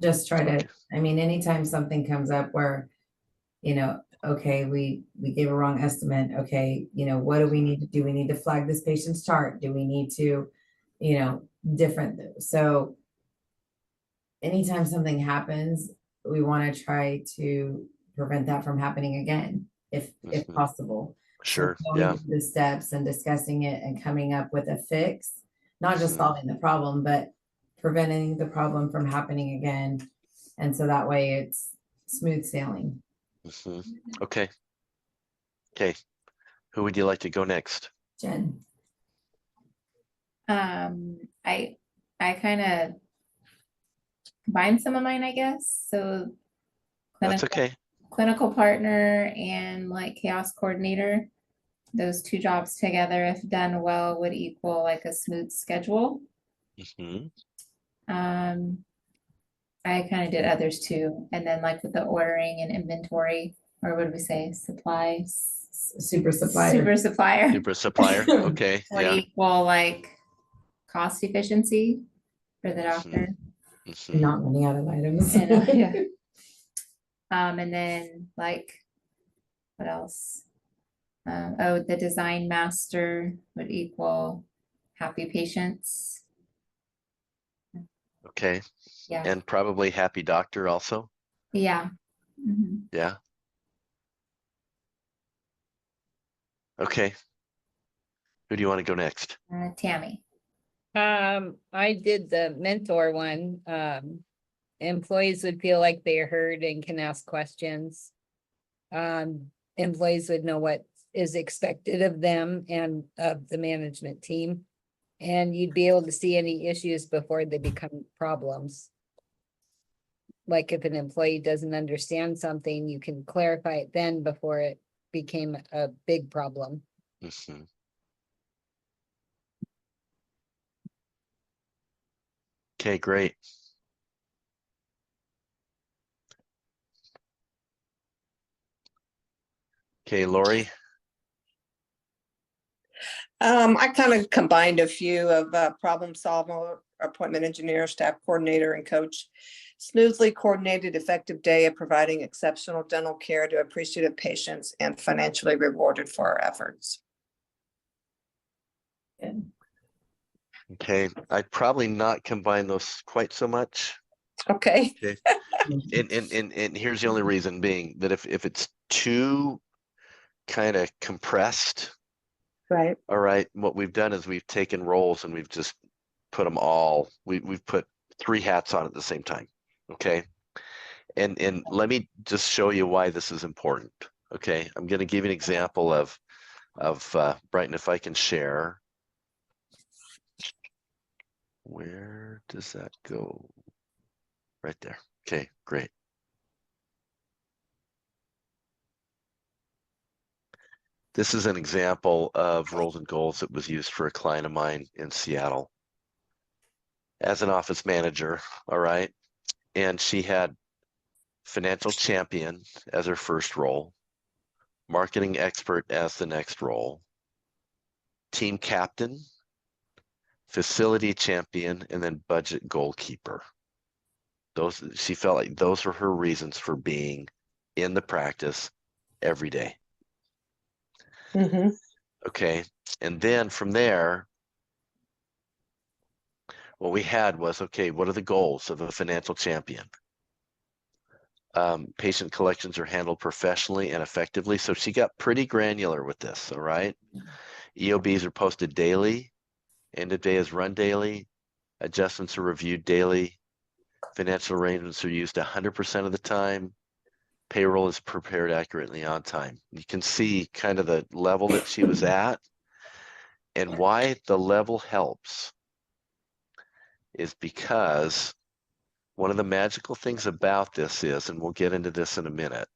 Just try to, Okay. I mean, anytime something comes up where, you know, okay, we gave a wrong estimate. Okay, you know, what do we need to do? We need to flag this patient's chart. Do we need to, you know, different. So anytime something happens, we want to try to prevent that from happening again, if Mhm. possible. So Sure. going Yeah. through the steps and discussing it and coming up with a fix, not just Mhm. solving the problem, but preventing the problem from happening again. And so that way it's smooth sailing. Mhm. Okay. Okay. Who would you like to go next? Jen. I kind of combined some of mine, I guess. So That's clinical, okay. clinical partner and like chaos coordinator. Those two jobs together, if done well, would equal like a smooth schedule. Mhm. I kind of did others too. And then like with the ordering and inventory, or what do we say, supplies? Super supplier. Super supplier Super supplier. Okay. would Yeah. equal like cost efficiency for the Mhm. doctor. Mhm. Not running out of items. And, yeah. And then like, what else? Oh, the design master would equal happy patients. Okay. Yeah, And probably happy doctor also. yeah. Mhm. Yeah. Okay. Who do you want to go next? Tammy. I did the mentor one. Employees would feel like they're heard and can ask questions. Employees would know what is expected of them and of the management team. And you'd be able to see any issues before they become problems. Like if an employee doesn't understand something, you can clarify it then before it became a big problem. Mhm. Okay, great. Okay, Lori. I kind of combined a few of problem solver, appointment engineer, staff coordinator, and coach. Smoothly coordinated, effective day of providing exceptional dental care to appreciative patients and financially rewarded for our efforts. Good. Okay, I'd probably not combine those quite so much. Okay. Okay. And here's the only reason being that if it's too kind of compressed, Right. all right, what we've done is we've taken roles and we've just put them all, we've put 3 hats on at the same time. Okay. And let me just show you why this is important. Okay. I'm going to give you an example of Brighton, if I can share. Where does that go? Right there. Okay, great. This is an example of roles and goals that was used for a client of mine in Seattle as an office manager. All right. And she had financial champion as her first role, marketing expert as the next role, team captain, facility champion, and then budget goalkeeper. She felt like those were her reasons for being in the practice every day. Mhm. Okay. And then from there, what we had was, okay, what are the goals of a financial champion? Patient collections are handled professionally and effectively. So she got pretty granular with this. All right. EOBs are posted daily. End of day is run daily. Adjustments are reviewed daily. Financial arrangements are used 100% of the time. Payroll is prepared accurately on time. You can see kind of the level that she was at, and why the level helps is because one of the magical things about this is, and we'll get into this in a minute,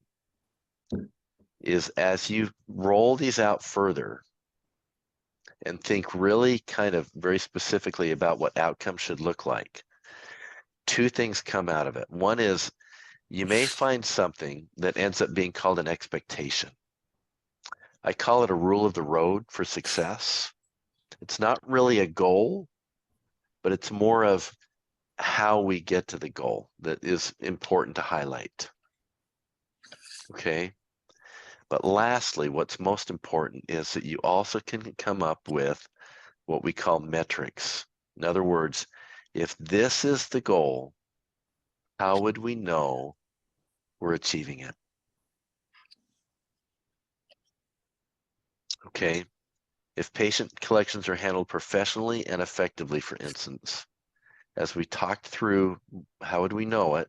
is as you roll these out further and think really kind of very specifically about what outcomes should look like, two things come out of it. One is you may find something that ends up being called an expectation. I call it a rule of the road for success. It's not really a goal, but it's more of how we get to the goal that is important to highlight. Okay. But lastly, what's most important is that you also can come up with what we call metrics. In other words, if this is the goal, how would we know we're achieving it? Okay. If patient collections are handled professionally and effectively, for instance, as we talked through, how would we know it?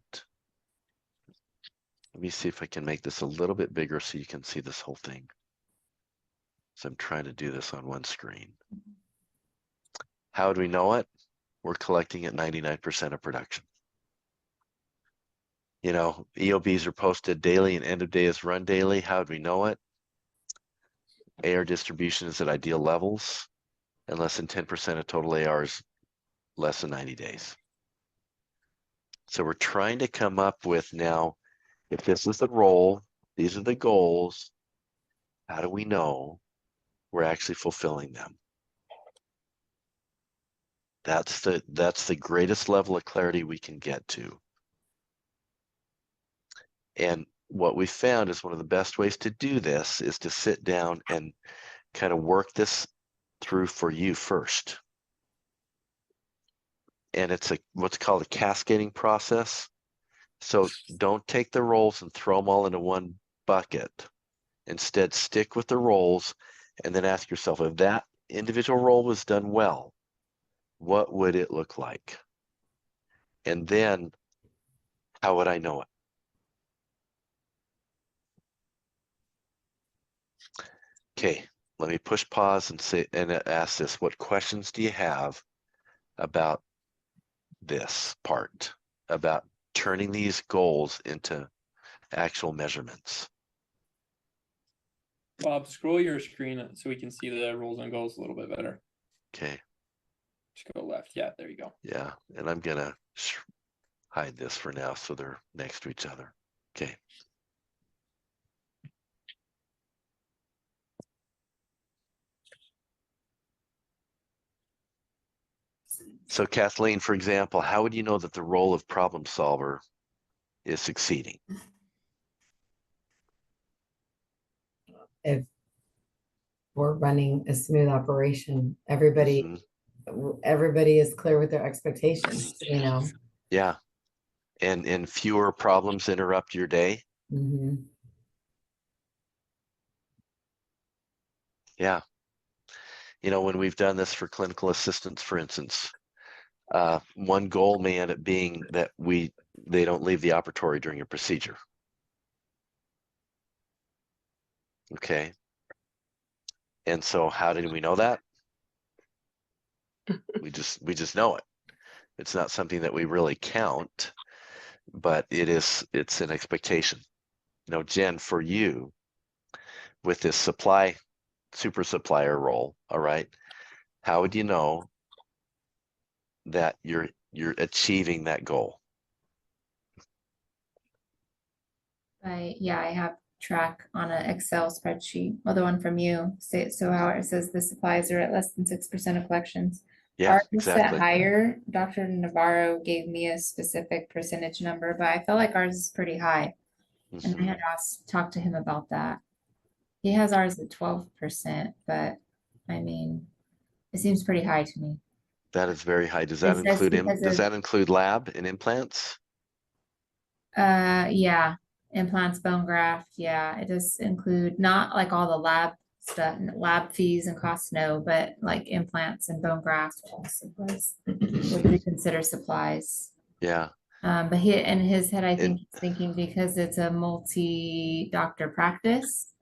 Let me see if I can make this a little bit bigger so you can see this whole thing. So I'm trying to do this on one screen. How would we know it? We're collecting at 99% of production. You know, EOBs are posted daily and end of day is run daily. How would we know it? AR distribution is at ideal levels and less than 10% of total AR is less than 90 days. So we're trying to come up with now, if this is the role, these are the goals, how do we know we're actually fulfilling them? That's the greatest level of clarity we can get to. And what we found is one of the best ways to do this is to sit down and kind of work this through for you first. And it's what's called a cascading process. So don't take the roles and throw them all into one bucket. Instead, stick with the roles and then ask yourself, if that individual role was done well, what would it look like? And then, how would I know it? Okay, let me push pause and say and ask this. What questions do you have about this part, about turning these goals into actual measurements? Bob, scroll your screen so we can see the rules and goals a little bit better. Okay. Just go left. Yeah, there you go. Yeah, and I'm gonna hide this for now so they're next to each other. Okay. So Kathleen, for example, how would you know that the role of problem solver is succeeding? If we're running a smooth operation, everybody is clear with their expectations, you know. Yeah. And fewer problems interrupt your day. Mhm. Yeah. You know, when we've done this for clinical assistants, for instance, one goal may end up being that they don't leave the operatory during a procedure. Okay. And so how did we know that? We just know it. It's not something that we really count, but it's an expectation. You know, Jen, for you, with this super supplier role, all right, how would you know that you're achieving that goal? Yeah, I have track on an Excel spreadsheet, well, the one from you, so how it says the supplies are at less than 6% of collections. Yeah, Ours is set exactly. higher. Dr. Navarro gave me a specific percentage number, but I felt like ours is pretty high. And I had talked to him about that. He has ours at 12%, but I mean, it seems pretty high to me. That is very high. Does that It says include, because does of, that include lab and implants? yeah, implants, bone graft, yeah, it does include not like all the lab stuff, lab fees and costs, no, but like implants and bone grafts also was, would we consider supplies. Yeah, But he, in his head, I And- think he's thinking because it's a multi-doctor practice.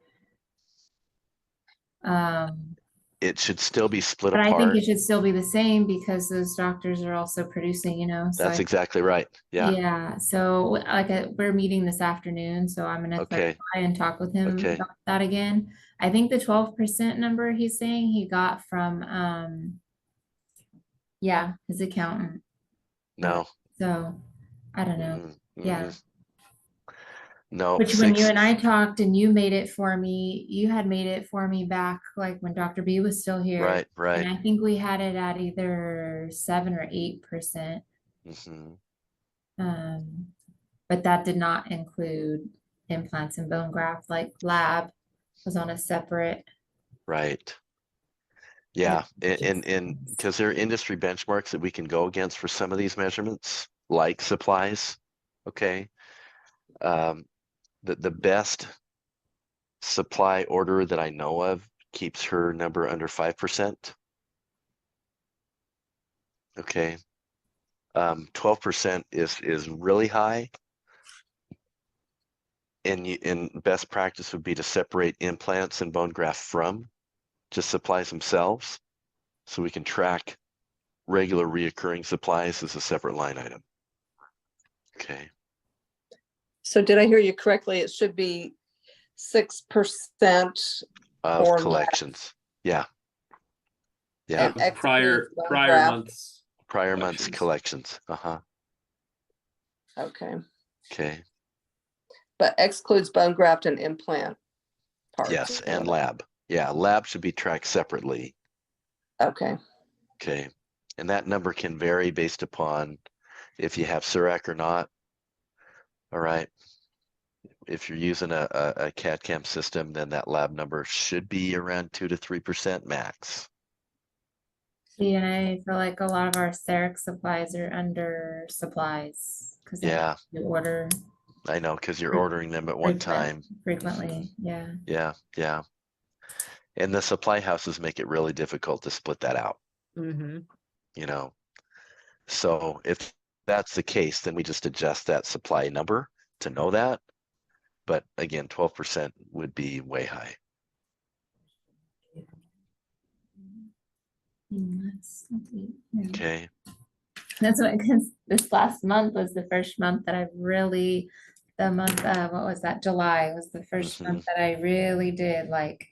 it should still be split But I think apart. it should still be the same because those doctors are also producing, you know, so That's I, exactly right. Yeah, yeah, so like, we're meeting this afternoon, so I'm gonna okay, try and talk with him okay. about that again. I think the 12% number he's saying he got from, yeah, his accountant, No. so, I don't know, Mm-mm, yeah. mm-mm. No, Which when you 6, and I talked and you made it for me, you had made it for me back like when Dr. B was still here. right, right. And I think we had it at either 7 or 8%. Mhm. But that did not include implants and bone graft, like lab was on a separate. Right. Yeah, and because there are industry benchmarks that we can go against for some of these measurements, like supplies. Okay. The best supply order that I know of keeps her number under 5%. Okay. 12% is really high. And best practice would be to separate implants and bone graft from just supplies themselves, so we can track regular reoccurring supplies as a separate line item. Okay. So did I hear you correctly? It should be 6% Of or less. collections. Yeah. Yeah. And excludes Prior bone prior graft. months. Prior months collections. collections. Okay, Okay. but excludes bone graft and implant parts. Yes, and lab. Yeah, lab should be tracked separately. Okay, Okay. And that number can vary based upon if you have CIRAC or not. All right. If you're using a CAD/CAM system, then that lab number should be around 2 to 3% max. See, and I feel like a lot of our Ceric supplies are under supplies. Cause Yeah. you order I know, because you're ordering them at one time. frequently, yeah. Yeah, yeah. And the supply houses make it really difficult to split that out, Mm-hmm. you know. So if that's the case, then we just adjust that supply number to know that. But again, 12% would be way high. Yeah. Okay. That's what, because this last month was the first month that I really, the month, what was that? July was the first month that I really did like,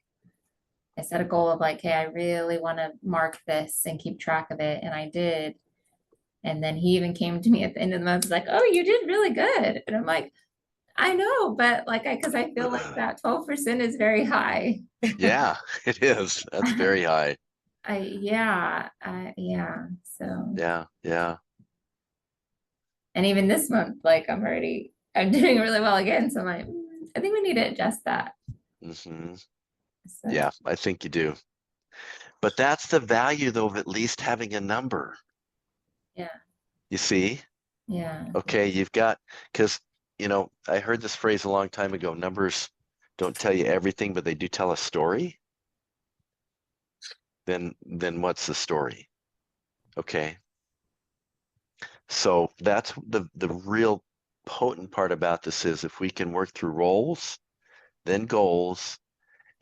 I set a goal of like, hey, I really want to mark this and keep track of it. And I did. And then he even came to me at the end of the month, like, oh, you did really good. And I'm like, I know, but like, because I feel like that 12% is very high. Yeah, it is. That's very high. Yeah, so. Yeah, yeah. And even this month, like I'm doing really well again. So I'm like, I think we need to adjust that. Hmm. So, Yeah, I think you do. But that's the value, though, of at least having a number. yeah, You see? yeah. Okay, you've got, because, you know, I heard this phrase a long time ago, numbers don't tell you everything, but they do tell a story. Then what's the story? Okay. So that's the real potent part about this is if we can work through roles, then goals,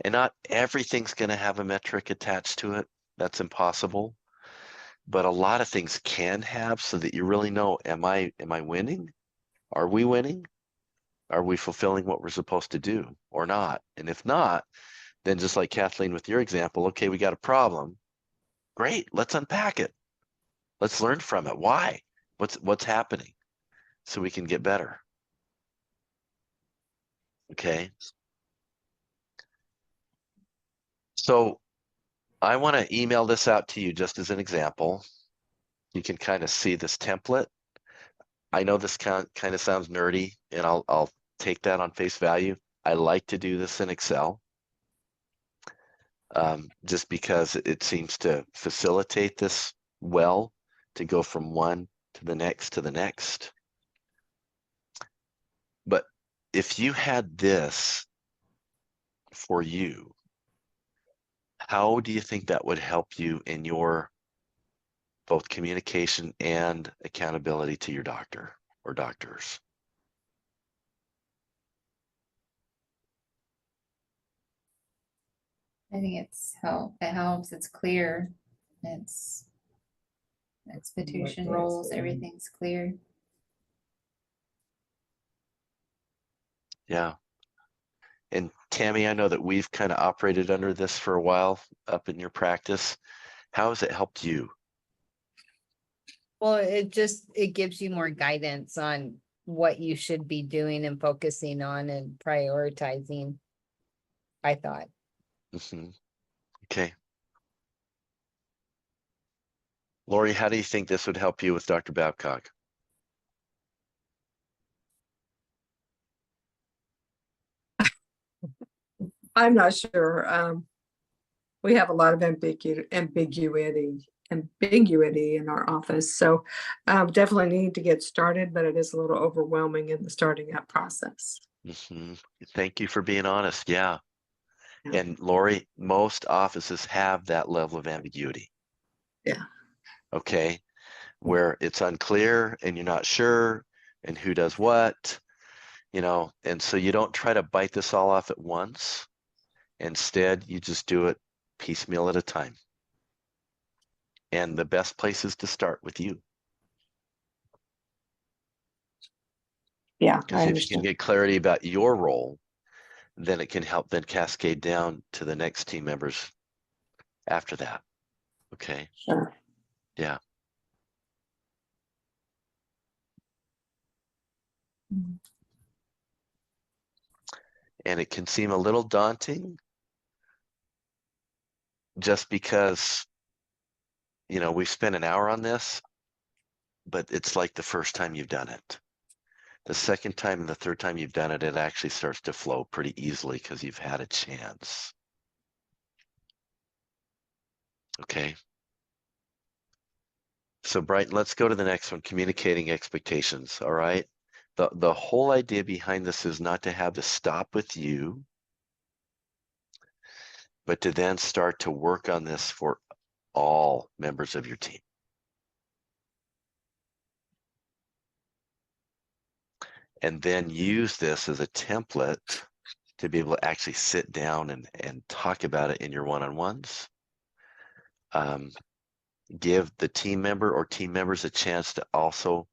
and not everything's going to have a metric attached to it. That's impossible. But a lot of things can have, so that you really know, am I winning? Are we winning? Are we fulfilling what we're supposed to do or not? And if not, then just like Kathleen with your example, okay, we got a problem. Great, let's unpack it. Let's learn from it. Why? What's happening? So we can get better. Okay. So I want to email this out to you just as an example. You can kind of see this template. I know this kind of sounds nerdy, and I'll take that on face value. I like to do this in Excel. just because it seems to facilitate this well, to go from one to the next to the next. But if you had this for you, how do you think that would help you in your both communication and accountability to your doctor or doctors? I think it helps, it's clear, it's expectation What roles, it's- everything's clear. Yeah. And Tammy, I know that we've kind of operated under this for a while up in your practice. How has it helped you? Well, it gives you more guidance on what you should be doing and focusing on and prioritizing, I thought. Mhm. Okay. Lori, how do you think this would help you with Dr. Babcock? I'm not sure. We have a lot of ambiguity in our office. So definitely need to get started, but it is a little overwhelming in the starting up process. Mhm. Thank you for being honest. Yeah. Yeah. And Lori, most offices have that level of ambiguity. Yeah. Okay. Where it's unclear and you're not sure and who does what, and so you don't try to bite this all off at once. Instead, you just do it piecemeal at a time. And the best place is to start with you. Yeah, I Because if you can understand. get clarity about your role, then it can help then cascade down to the next team members after that. Okay. Sure. Yeah. And it can seem a little daunting just because, we've spent an hour on this, but it's like the first time you've done it. The second time and the third time you've done it, it actually starts to flow pretty easily because you've had a chance. Okay. So Brighton, let's go to the next one, communicating expectations. All right. The whole idea behind this is not to have to stop with you, but to then start to work on this for all members of your team. And then use this as a template to be able to actually sit down and talk about it in your one-on-ones. Give the team member or team members a chance to also,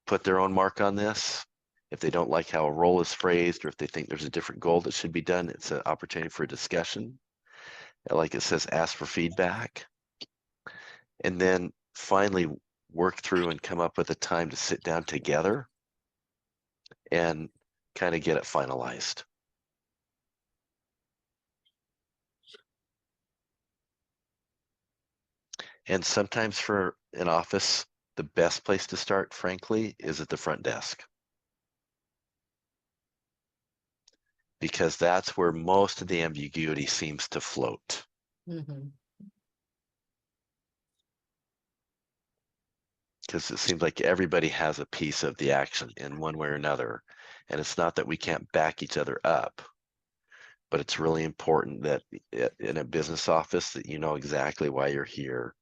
put their own mark on this. If they don't like how a role is phrased, or if they think there's a different goal that should be done, it's an opportunity for a discussion. Like it says, ask for feedback. And then finally work through and come up with a time to sit down together and kind of get it finalized. And sometimes for an office, the best place to start, frankly, is at the front desk. Because that's where most of the ambiguity seems to float. Mhm. Because it seems like everybody has a piece of the action in one way or another. And it's not that we can't back each other up, but it's really important that in a business office that you know exactly why you're here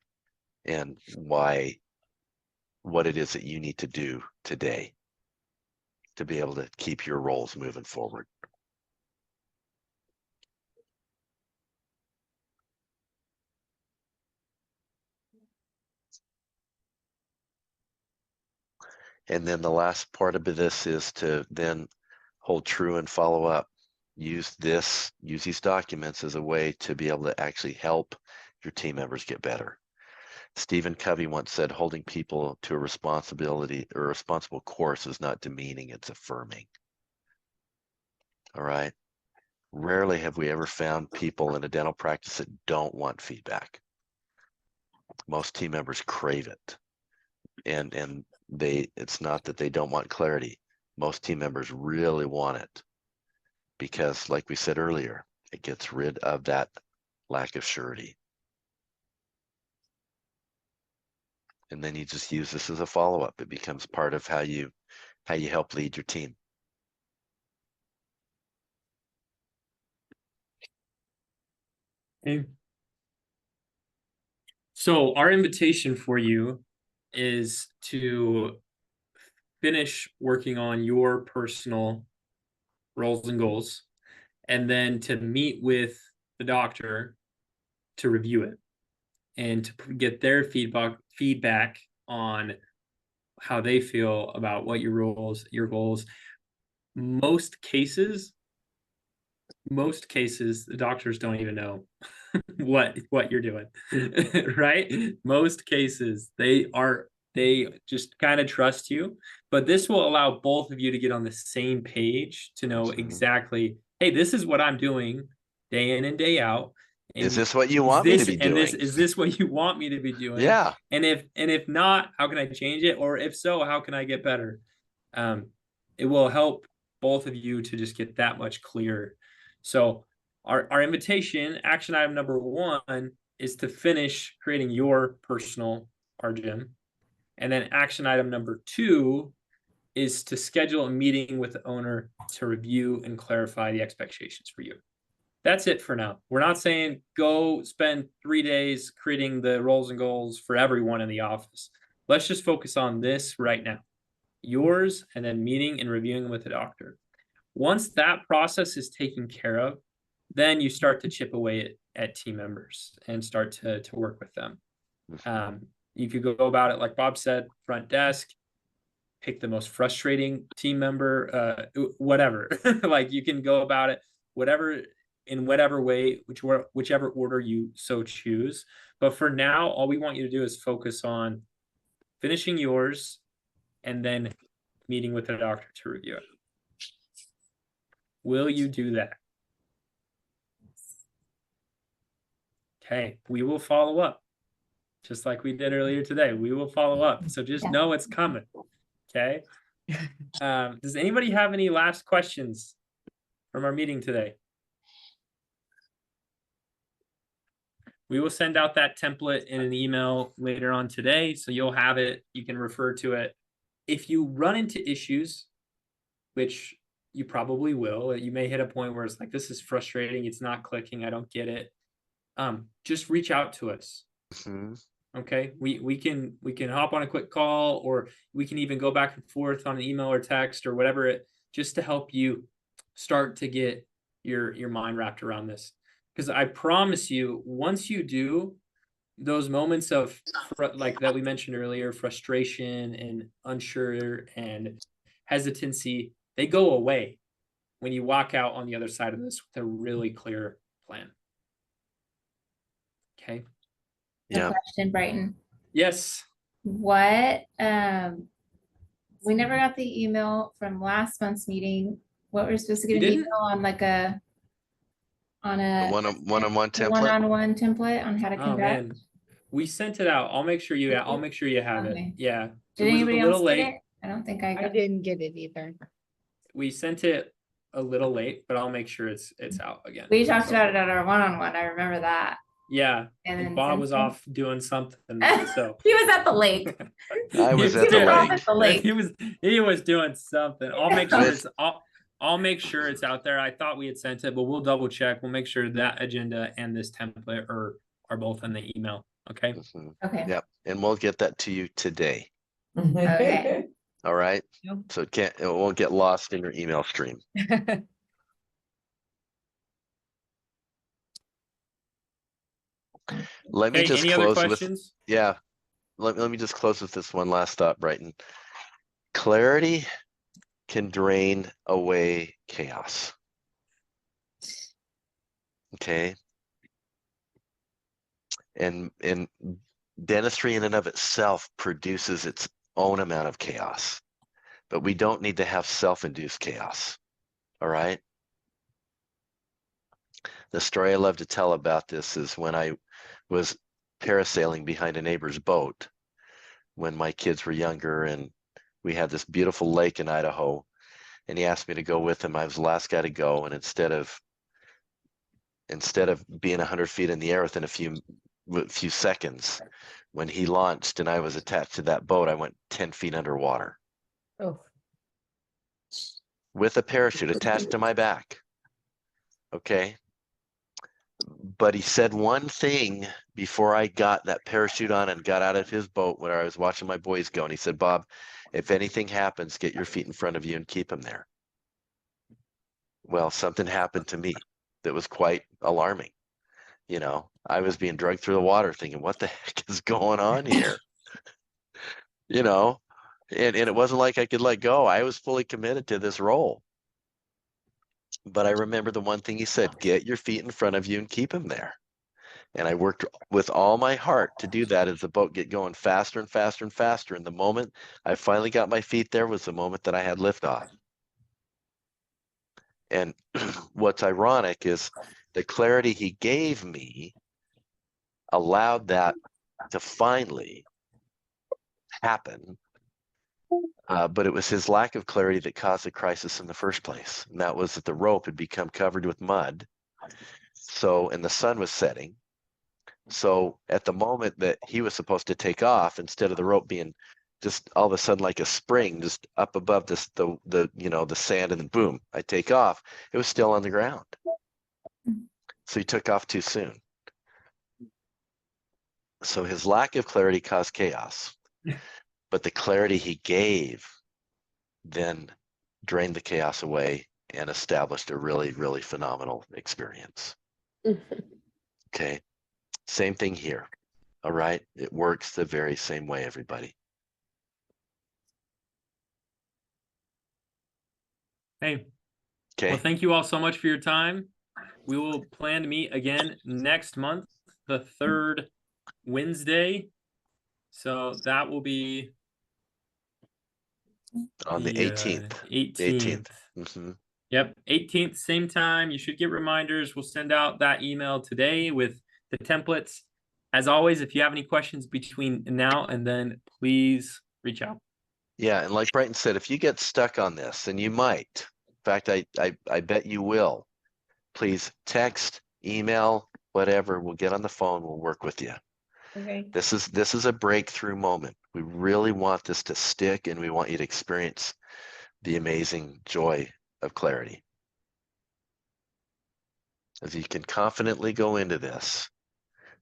and what it is that you need to do today to be able to keep your roles moving forward. And then the last part of this is to then hold true and follow up. Use these documents as a way to be able to actually help your team members get better. Stephen Covey once said, holding people to a responsible course is not demeaning, it's affirming. All right. Rarely have we ever found people in a dental practice that don't want feedback. Most team members crave it. And it's not that they don't want clarity. Most team members really want it because, like we said earlier, It gets rid of that lack of surety. And then you just use this as a follow-up. It becomes part of how you help lead your team. Okay. So our invitation for you is to finish working on your personal roles and goals, and then to meet with the doctor to review it and to get their feedback on how they feel about what your goals. Most cases, the doctors don't even know what you're doing, right? Most cases, they just kind of trust you, but this will allow both of you to get on the same page to know exactly, hey, this is what I'm doing day in and day out. And is this what you want me to be doing? Is this what you want me to be doing? Yeah. And if not, how can I change it? Or if so, how can I get better? It will help both of you to just get that much clearer. So our invitation, action item number 1, is to finish creating your personal RGM. And then action item number 2 is to schedule a meeting with the owner to review and clarify the expectations for you. That's it for now. We're not saying go spend 3 days creating the roles and goals for everyone in the office. Let's just focus on this right now. Yours, and then meeting and reviewing with the doctor. Once that process is taken care of, then you start to chip away at team members and start to work with them. You could go about it like Bob said, front desk, pick the most frustrating team member, whatever. Like you can go about it in whatever way, whichever order you so choose. But for now, all we want you to do is focus on finishing yours and then meeting with the doctor to review it. Will you do that? Okay, we will follow up. Just like we did earlier today, we will follow up. So just know it's coming. Okay. Does anybody have any last questions from our meeting today? We will send out that template in an email later on today, so you'll have it. You can refer to it. If you run into issues, which you probably will, you may hit a point where it's like, this is frustrating. It's not clicking. I don't get it. Just reach out to us. Okay. We can hop on a quick call, or we can even go back and forth on an email or text or whatever, just to help you start to get your mind wrapped around this. Because I promise you, once you do, those moments of like that we mentioned earlier, frustration and unsure and hesitancy, they go away when you walk out on the other side of this with a really clear plan. Okay. A question, Brighton. Yes. What, we never got the email from last month's meeting. What we're supposed to get an email on, like a one-on-one template. One-on-one template on how to Oh conduct. man, we sent it out. I'll make sure you have Okay. it. Yeah. Did It was anybody a little else get late. it? I don't think I I got it. didn't get it either. We sent it a little late, but I'll make sure it's out again. We talked about it at our one-on-one. I remember that. Yeah. And then And Bob was since then- off doing something. So He was at the lake. I was He at the was off lake. at the lake. He was doing something. I'll make sure I'll make sure it's out there. I thought we had sent it, but we'll double check. We'll make sure that agenda and this template are both in the email. Okay. Okay. Yep. And we'll get that to you today. Okay. All right. Yep. So it won't get lost in your email stream. Let me Hey, just any other close with, questions? yeah. Let me just close with this one last thought, Brighton. Clarity can drain away chaos. Okay. And dentistry in and of itself produces its own amount of chaos, but we don't need to have self-induced chaos. All right. The story I love to tell about this is when I was parasailing behind a neighbor's boat when my kids were younger, and we had this beautiful lake in Idaho, and he asked me to go with him. I was the last guy to go, and instead of instead of being 100 feet in the air within a few seconds, when he launched and I was attached to that boat, I went 10 feet underwater Oh, with a parachute attached to my back. Okay. But he said one thing before I got that parachute on and got out of his boat when I was watching my boys go. And he said, Bob, if anything happens, get your feet in front of you and keep them there. Well, something happened to me that was quite alarming. You know, I was being dragged through the water thinking, what the heck is going on here? You know, and it wasn't like I could let go. I was fully committed to this role. But I remember the one thing he said, get your feet in front of you and keep them there. And I worked with all my heart to do that as the boat get going faster and faster and faster. And the moment I finally got my feet there was the moment that I had liftoff. And what's ironic is the clarity he gave me allowed that to finally happen. But it was his lack of clarity that caused the crisis in the first place. And that was that the rope had become covered with mud. So, and the sun was setting. So at the moment that he was supposed to take off, instead of the rope being just all of a sudden like a spring, just up above this, the sand, and then boom, I take off, it was still on the ground. So he took off too soon. So his lack of clarity caused chaos, but the clarity he gave then drained the chaos away and established a really, really phenomenal experience. Okay. Same thing here. All right. It works the very same way, everybody. Hey, Okay. well, thank you all so much for your time. We will plan to meet again next month, the third Wednesday. So that will be On the 18th. 18th. Mm-hmm. Yep, 18th, same time. You should get reminders. We'll send out that email today with the templates. As always, if you have any questions between now and then, please reach out. Yeah, and like Brighton said, if you get stuck on this, and you might, in fact, I bet you will, please text, email, whatever. We'll get on the phone. We'll work with you. okay. This is a breakthrough moment. We really want this to stick, and we want you to experience the amazing joy of clarity. As you can confidently go into this,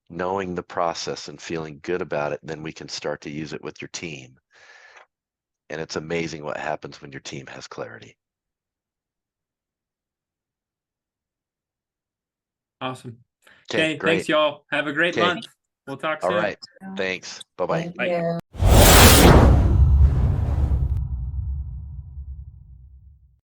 knowing the process and feeling good about it, then we can start to use it with your team. And it's amazing what happens when your team has clarity. Awesome. Okay, Okay, thanks, great. y'all. Have a great Okay. month. We'll talk All soon. right. Thanks. Bye-bye. Thank Bye. you.